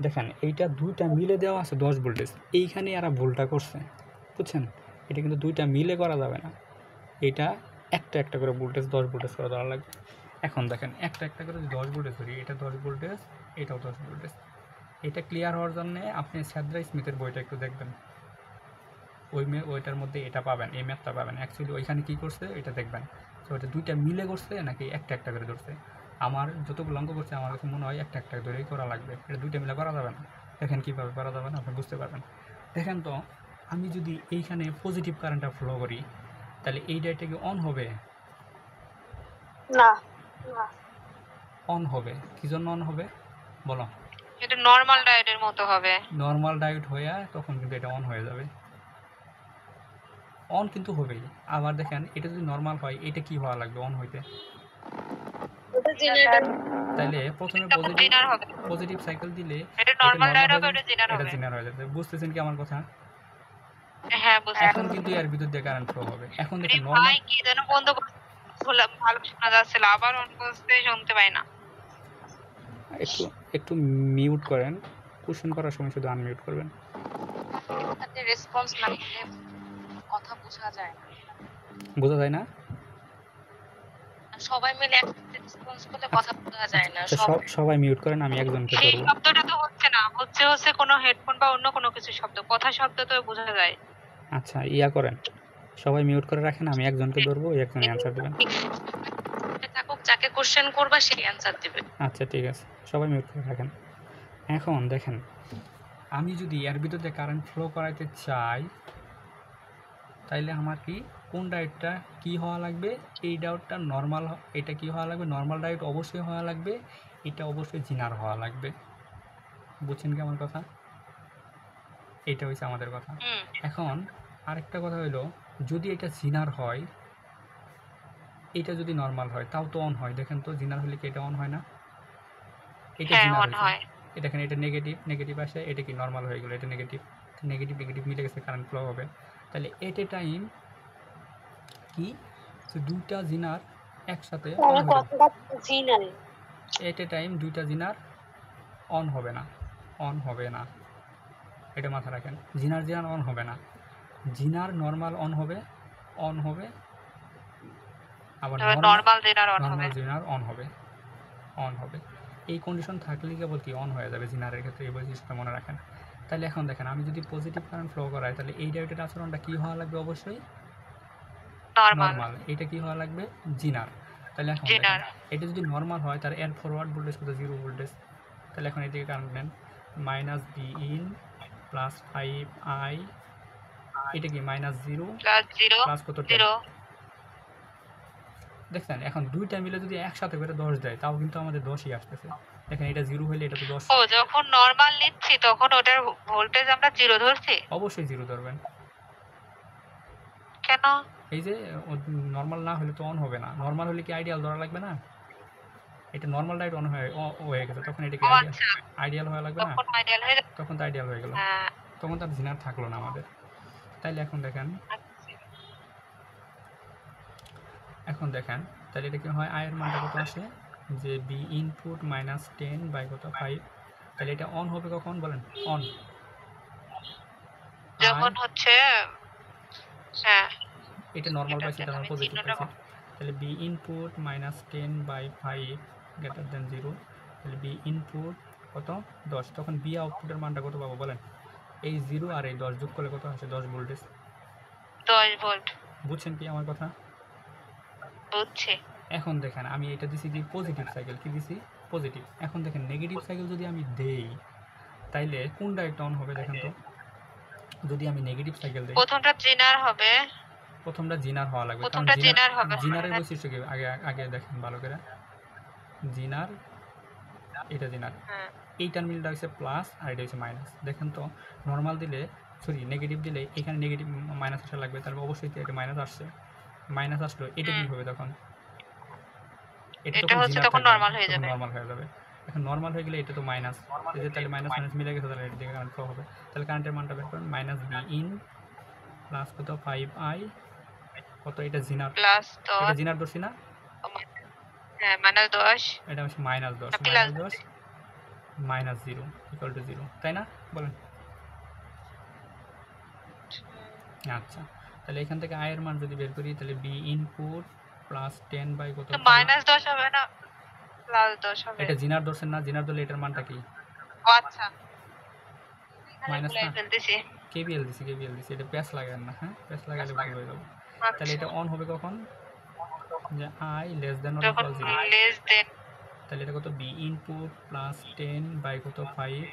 S1: দেখেন, এইটা দুইটা মিলে দেওয়া আছে 10 ভোল্টেজ, এইখানে এরা ভুলটা করছে, বুঝছেন? এটা কিন্তু দুইটা মিলে করা যাবে না, এটা একটা একটা করে ভোল্টেজ 10 ভোল্টেজ করে দেওয়া লাগবে। এখন দেখেন, একটা একটা করে যদি 10 ভোল্টেজ ধরি, এটা 10 ভোল্টেজ, এটাও 10 ভোল্টেজ। এটা ক্লিয়ার হওয়ার জন্য আপনি স্যাদ্রা স্মিথের বইটা একটু দেখবেন, ওইটার মধ্যে এটা পাবেন, এই ম্যাথটা পাবেন। অ্যাকচুয়ালি ওইখানে কী করছে এটা দেখবেন, তো ওটা দুইটা মিলে করছে নাকি একটা একটা করে ধরছে। আমার যতগুলো অঙ্ক করছে আমার কাছে মনে হয় একটা একটা ধরেই করা লাগবে, এটা দুইটা মিলে করা যাবে না। দেখেন কীভাবে করা যাবে না, আপনি বুঝতে পারবেন। দেখেন তো, আমি যদি এইখানে পজিটিভ কারেন্টটা ফ্লো করি তাহলে এই ডায়োডটা কি অন হবে?
S2: না,
S1: অন হবে। কি জন্য অন হবে বলো?
S3: এটা নরমাল ডায়োডের মতো হবে।
S1: নর্মাল ডায়োড হয়ে তখন কিন্তু এটা অন হয়ে যাবে, অন কিন্তু হবেই। আবার দেখেন, এটা যদি নর্মাল হয় এটা কি হওয়া লাগবে অন হইতে? তাহলে প্রথমে পজিটিভ সাইকেল দিলে
S3: এটা নরমাল ডায়োড হবে, এটা জেনার
S1: এটা
S3: হবে।
S1: জেনার হয়ে যাবে। বুঝতেছেন কি আমার কথা?
S3: হ্যাঁ বুঝছি।
S1: এখন কিন্তু এর ভিতর দিয়ে কারেন্ট ফ্লো হবে। এখন দেখেন
S3: ভাই
S1: নরমাল,
S3: কি যেন বন্ধ ভালো শোনা যাচ্ছিল, আবার অন করতে শুনতে পাই না।
S1: একটু একটু মিউট করেন, কোশ্চেন করার সময় শুধু আনমিউট করবেন।
S3: তাতে রেসপন্স না দিলে কথা বোঝা যায় না।
S1: বোঝা যায় না?
S3: সবাই মিলে একসাথে রেসপন্স করলে কথা বোঝা যায় না।
S1: আচ্ছা, সবাই মিউট করেন, আমি একজনকে
S3: সেই
S1: ধরবো।
S3: শব্দটা তো হচ্ছে না, হচ্ছে কোনো হেডফোন বা অন্য কোনো কিছু শব্দ, কথা শব্দ তো বোঝা যায়।
S1: আচ্ছা, ইয়া করেন, সবাই মিউট করে রাখেন, আমি একজনকে ধরবো, ওই একজনই অ্যান্সার দেবেন।
S3: থাকুক, যাকে কোশ্চেন করবা সেই অ্যান্সার দিবে।
S1: আচ্ছা ঠিক আছে, সবাই মিউট করে রাখেন। এখন দেখেন, আমি যদি এর ভিতরে কারেন্ট ফ্লো করাইতে চাই তাইলে আমার কি কোন ডায়োডটা কি হওয়া লাগবে? এই ডায়োডটা নর্মাল, এটা কি হওয়া লাগবে? নর্মাল ডায়োড অবশ্যই হওয়া লাগবে, এটা অবশ্যই জিনার হওয়া লাগবে। বুঝছেন কি আমার কথা? এটা হচ্ছে আমাদের কথা। এখন আরেকটা কথা হলো, যদি এটা জিনার হয়, এটা যদি নর্মাল হয় তাও তো অন হয়। দেখেন তো, জিনার হলে কি এটা অন হয় না? এটা জিনার হয়, এটা এখানে এটা নেগেটিভ আসে, এটা কি নর্মাল হয়ে গেল, এটা নেগেটিভ মিলে গেছে, কারেন্ট ফ্লো হবে। তাহলে এট এ টাইম কি দুইটা জিনার একসাথে এট এ টাইম দুইটা জিনার অন হবে না, এটা মাথা রাখেন। জিনার অন হবে না, জিনার নর্মাল অন হবে, আবার নর্মাল জিনার অন হবে। এই কন্ডিশন থাকলে কেবল কি অন হয়ে যাবে জিনারের ক্ষেত্রে, এই বৈশিষ্ট্যটা মনে রাখেন। তাহলে এখন দেখেন, আমি যদি পজিটিভ কারেন্ট ফ্লো করাই তাহলে এই ডায়োডের আচরণটা কি হওয়া লাগবে? অবশ্যই নর্মাল। এটা কি হওয়া লাগবে? জিনার। তাহলে এখন দেখেন, এটা যদি নর্মাল হয় তাহলে এর ফরওয়ার্ড ভোল্টেজ কত? 0 ভোল্টেজ। তাহলে এখন এদিকে কারেন্ট নেন, -B in +5I, এটা কি -0 প্লাস কত? 0। দেখছেন, এখন দুইটা মিলে যদি একসাথে করে 10 দেয় তাও কিন্তু আমাদের 10ই আসতেছে। দেখেন, এটা 0 হইলে এটা তো 10।
S3: ও যখন নরমাল নিচ্ছি তখন ওটার ভোল্টেজ আমরা 0 ধরছি?
S1: অবশ্যই 0 ধরবেন।
S3: কেন?
S1: এই যে নর্মাল না হলে তো অন হবে না। নর্মাল হলে কি আইডিয়াল ধরা লাগবে না? এটা নর্মাল ডায়োড অন হয়ে গেছে, তখন এটা কি আইডিয়াল হওয়া লাগবে না? তখন তো আইডিয়াল হয়ে গেল, তখন তো আর জিনার থাকলো না আমাদের। তাইলে এখন দেখেন, এখন দেখেন তাহলে এটা কি হয়, আয়ের মানটা কত আসে, যে বি ইনপুট মাইনাস 10 বাই কত 5, তাহলে এটা অন হবে কখন বলেন, অন
S3: যখন হচ্ছে হ্যাঁ
S1: এটা নর্মাল
S3: এটা
S1: পাইছি, তার মানে পজিটিভ
S3: চিহ্নটা
S1: পাইছি। তাহলে V input minus 10 by 5 greater than 0, তাহলে বি ইনপুট কত 10, তখন বি আউটপুটের মানটা কত পাবো বলেন, এই 0 আর এই 10 যোগ করলে কত আসে, 10 ভোল্টেজ।
S3: 10 ভোল্ট।
S1: বুঝছেন কি আমার কথা?
S3: বুঝছি।
S1: এখন দেখেন আমি এটা দিছি কি পজিটিভ সাইকেল, কি দিছি পজিটিভ। এখন দেখেন নেগেটিভ সাইকেল যদি আমি দেই তাইলে কোনটা একটা অন হবে দেখেন তো, যদি আমি নেগেটিভ সাইকেল দেই
S3: প্রথমটা জিনার হবে,
S1: প্রথমটা জিনার হওয়া লাগবে, কারণ
S3: প্রথমটা জিনার হবে।
S1: জিনারের বৈশিষ্ট্য কি, আগে আগে দেখেন ভালো করে, জিনার এটা জিনার,
S3: হ্যাঁ
S1: এই টার্মিনালটা হচ্ছে প্লাস আর এটা হচ্ছে মাইনাস। দেখেন তো নর্মাল দিলে, সরি নেগেটিভ দিলে এখানে নেগেটিভ মাইনাস আসা লাগবে, তাহলে অবশ্যই তো এটা মাইনাস আসছে, মাইনাস আসলো, এটা কি হবে তখন, এটা
S3: হচ্ছে তখন নরমাল হয়ে যাবে।
S1: নর্মাল হয়ে যাবে। এখন নর্মাল হয়ে গেলে এটা তো মাইনাস, এই যে তাহলে মাইনাস মাইনাস মিলে গেছে, তাহলে এটা দিকে কারেন্ট ফ্লো হবে। তাহলে কারেন্টের মানটা বের করেন, মাইনাস বি ইন প্লাস কত 5i কত, এটা জিনার,
S3: প্লাস
S1: এটা
S3: 10
S1: জিনার দর্শী না,
S3: হ্যাঁ মাইনাস 10
S1: এটা হচ্ছে minus 10,
S3: plus
S1: minus 10 minus 0 equal to 0, তাই না বলেন? আচ্ছা, তাহলে এখান থেকে আয়ের মান যদি বের করি, তাহলে বি ইনপুট প্লাস 10 বাই কত,
S3: মাইনাস 10 হবে না প্লাস 10 হবে।
S1: এটা জিনার দর্শন না, জিনার দলে এটার মানটা কি,
S3: ও আচ্ছা
S1: মাইনাস না,
S3: ফেলতেছি।
S1: কেবিএল দিছি, কেবিএল দিছি, এটা প্যাচ লাগান না, হ্যাঁ প্যাচ লাগালে ভুল হয়ে যাবে। তাহলে এটা অন হবে কখন, যে I less than or equal 0,
S3: less than,
S1: তাহলে এটা কত বি ইনপুট প্লাস 10 বাই কত 5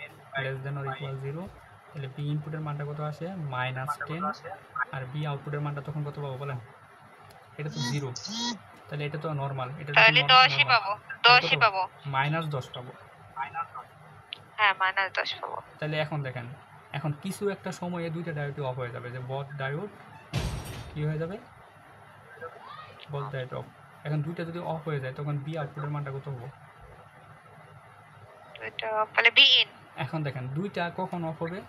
S1: লেস দেন অর ইকুয়াল 0, তাহলে বি ইনপুটের মানটা কত আসে মাইনাস 10, আর বি আউটপুটের মানটা তখন কত পাবো বলেন, এটা তো 0, তাহলে এটা তো নর্মাল, এটা
S3: তাহলে 10ই পাবো, 10ই পাবো,
S1: মাইনাস 10 পাবো।
S3: হ্যাঁ মাইনাস 10 পাবো।
S1: তাহলে এখন দেখেন, এখন কিছু একটা সময়ে দুইটা ডায়োডই অফ হয়ে যাবে, যে বথ ডায়োড কি হয়ে যাবে, বথ ডায়োড অফ। এখন দুইটা যদি অফ হয়ে যায় তখন বি আউটপুটের মানটা কত হবে,
S3: এটা তাহলে বি ইন।
S1: এখন দেখেন দুইটা কখন অফ হবে,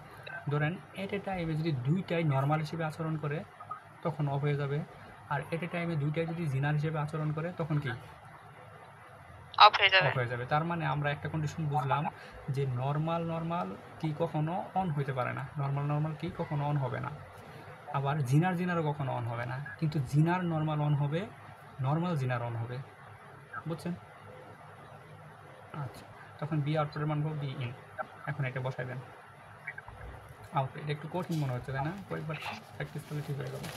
S1: ধরেন এট এ টাইমে যদি দুইটাই নর্মাল হিসেবে আচরণ করে তখন অফ হয়ে যাবে, আর এট এ টাইমে দুইটাই যদি জিনার হিসেবে আচরণ করে তখন কি
S3: অফ হয়ে যাবে।
S1: অফ হয়ে যাবে। তার মানে আমরা একটা কন্ডিশন বুঝলাম যে নর্মাল কি কখনো অন হইতে পারে না, নর্মাল কি কখনো অন হবে না, আবার জিনারও কখনো অন হবে না, কিন্তু জিনার নর্মাল অন হবে, নর্মাল জিনার অন হবে, বুঝছেন? আচ্ছা, তখন বি আউটপুটের মান বি ইন। এখন এটা বসাই দেন আউটপুট, এটা একটু কঠিন মনে হচ্ছে তাই না, কয়েকবার প্র্যাকটিস করলে ঠিক হয়ে যাবে।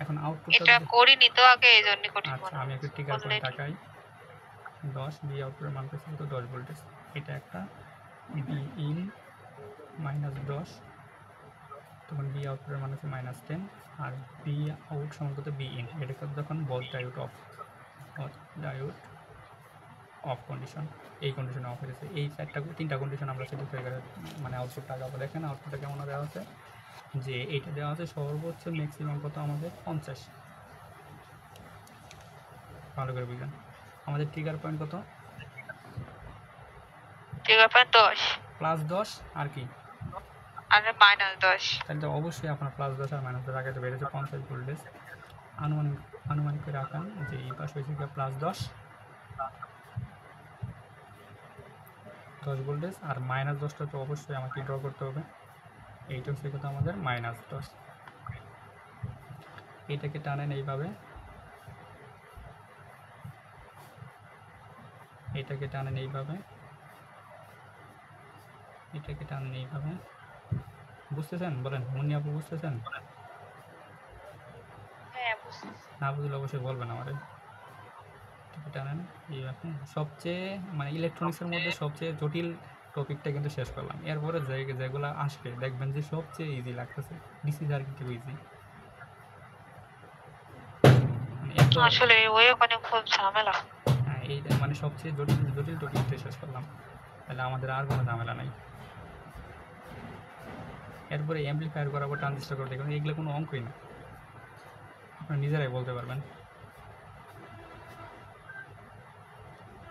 S1: এখন আউটপুটটা
S3: এটা করিনি তো আগে, এইজন্য কঠিন মনে
S1: আচ্ছা আমি একটু টিকার করে তাকাই, 10 বি আউটপুটের মান পেয়েছি তো 10 ভোল্টেজ, এটা একটা বি ইন মাইনাস 10, তখন বি আউটপুটের মান হচ্ছে মাইনাস 10, আর বি আউট সমান কত বি ইন, এটা যখন both diode of, of condition, এই কন্ডিশনে অফ হয়েছে। এই তিনটা কন্ডিশন আমরা স্যাটিসফাই করে মানে আউটপুটটা আগাবো। দেখেন আউটপুটটা কেমন দেওয়া আছে, যে এইটা দেওয়া আছে সর্বোচ্চ ম্যাক্সিমাম কত আমাদের 50, ভালো করে বুঝলেন। আমাদের ট্রিগার পয়েন্ট কত,
S3: ট্রিগার পয়েন্ট 10
S1: প্লাস 10 আর কি,
S3: আর মাইনাস 10,
S1: তাহলে তো অবশ্যই আপনার প্লাস 10 আর মাইনাস 10 আগে তো বেড়েছে 50 ভোল্টেজ, আনুমানিক করে রাখান যে এই পাশ হয়েছে প্লাস 10 ভোল্টেজ, আর মাইনাস 10টা তো অবশ্যই আমাকে ড্র করতে হবে, এইটা হচ্ছে কত আমাদের মাইনাস 10, এইটাকে টানেন এইভাবে, এটাকে টানেন এইভাবে, এটাকে টানেন এইভাবে, বুঝতেছেন বলেন, মুন্নি আপু বুঝতেছেন?
S3: হ্যাঁ বুঝছি।
S1: না বুঝলে অবশ্যই বলবেন আমারে। এটাকে টানেন এইভাবে, সবচেয়ে মানে ইলেকট্রনিক্সের মধ্যে সবচেয়ে জটিল টপিকটা কিন্তু শেষ করলাম, এরপরে যেগুলো আসবে দেখবেন যে সবচেয়ে ইজি লাগতেছে, ডিসি সার্কিট থেকে ইজি,
S3: আসলে ওই ওখানে খুব ঝামেলা।
S1: হ্যাঁ এই মানে সবচেয়ে জটিল টপিকটা শেষ করলাম, তাহলে আমাদের আর কোনো ঝামেলা নাই। এরপরে অ্যাম্পলিফায়ার করাবো, ট্রানজিস্টর করে দেখুন, এগুলো কোনো অঙ্কই না, আপনারা নিজেরাই বলতে পারবেন।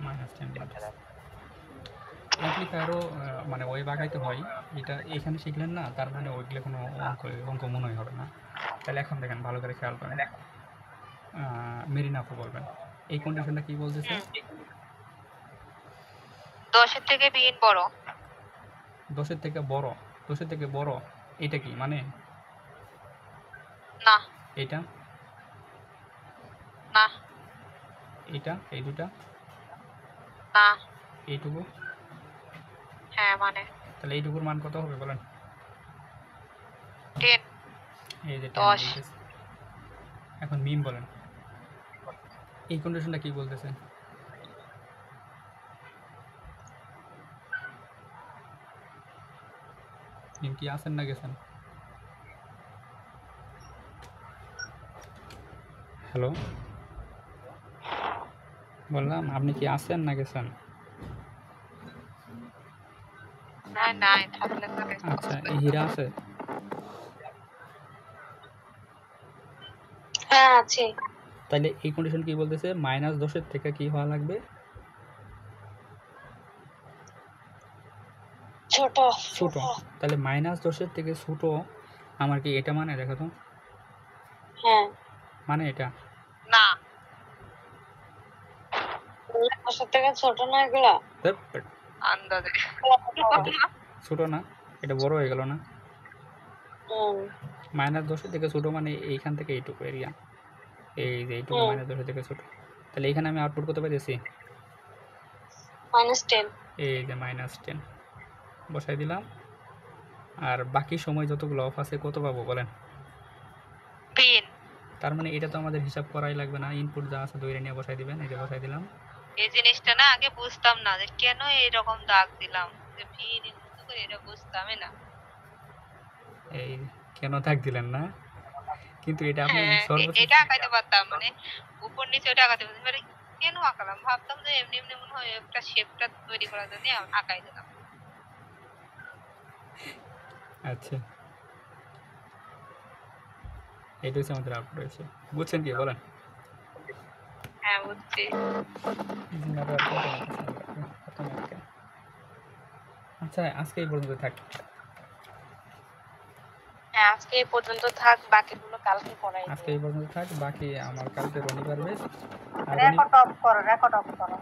S1: -10 অ্যাম্পলিফায়ারও মানে ওই বাগাইতে হয়, এটা এখানে শিখলেন না তার মানে ওইগুলো কোনো অঙ্ক মনেই হবে না। তাহলে এখন দেখেন ভালো করে খেয়াল করেন, মেরিনা আপু বলবেন এই কন্ডিশনটা কি বলতেছে?
S2: 10 থেকে বিন বড়।
S1: 10 থেকে বড়, 10 থেকে বড়, এটা কি মানে?
S2: না
S1: এটা
S2: না
S1: এটা এই দুটা
S2: না।
S1: এইটুকু,
S2: হ্যাঁ মানে
S1: তাহলে এইটুকুর মান কত হবে বলেন?
S2: 10।
S1: এই যে 10
S2: 10।
S1: বলতেছে। এখন মিম বলেন এই কন্ডিশনটা কি বলতেছে? মিম কি আছেন না গেছেন? হ্যালো, বললাম আপনি কি আছেন না গেছেন?
S2: না নাই থাকলে করে।
S1: আচ্ছা, এই হীরা আছে?
S2: হ্যাঁ আছে।
S1: তাহলে এই কন্ডিশন কি বলতেছে? -10 থেকে কি হওয়া লাগবে?
S2: ছোট।
S1: ছোট। তাহলে -10 থেকে ছোট আমার কি এটা মানে? দেখো তো,
S2: হ্যাঁ
S1: মানে এটা
S2: না। 10 থেকে ছোট না এগুলা?
S1: ধ্যাৎ,
S2: আন্দাজে।
S1: ছোট না, এটা বড় হয়ে গেল না? -10 থেকে ছোট মানে এইখান থেকে এইটুকু এরিয়া, এই যে এইটুকু -10 থেকে ছোট। তাহলে এখানে আমি আউটপুট কত পাইতেছি?
S2: -10।
S1: এই যে -10 বসাই দিলাম। আর বাকি সময় যতগুলো অফ আছে কত পাবো বলেন?
S2: 3।
S1: তার মানে এটা তো আমাদের হিসাব করাই লাগবে না, ইনপুট যা আছে ধরে নিয়ে বসাই দিবেন। এই যে বসাই দিলাম।
S2: এই জিনিসটা না আগে বুঝতাম না যে কেন এরকম দাগ দিলাম, যে ভিন মতো করে এটা বুঝতামই না।
S1: এই কেন থাক দিলেন না, কিন্তু এটা আপনি
S2: হ্যাঁ,
S1: সর্বশেষ
S2: এটা আঁকাইতে পারতাম, মানে উপর নিচে ওটা আঁকাতে পারতাম, মানে কেন আঁকালাম ভাবতাম যে এমনি এমনি মনে হয় একটা শেপটা তৈরি করার জন্য আঁকাই দিলাম।
S1: আচ্ছা, এটা হচ্ছে আমাদের আউটপুট হয়েছে। বুঝছেন কি বলেন?
S2: হ্যাঁ বুঝছি।
S1: আচ্ছা, আজকে এই পর্যন্ত থাক।
S3: হ্যাঁ আজকে এই পর্যন্ত থাক, বাকিগুলো কালকে করাই
S1: আজকে এই পর্যন্ত থাক, বাকি আমার কালকে রনিবার বেশ।
S2: রেকর্ড অফ করো, রেকর্ড অফ করো।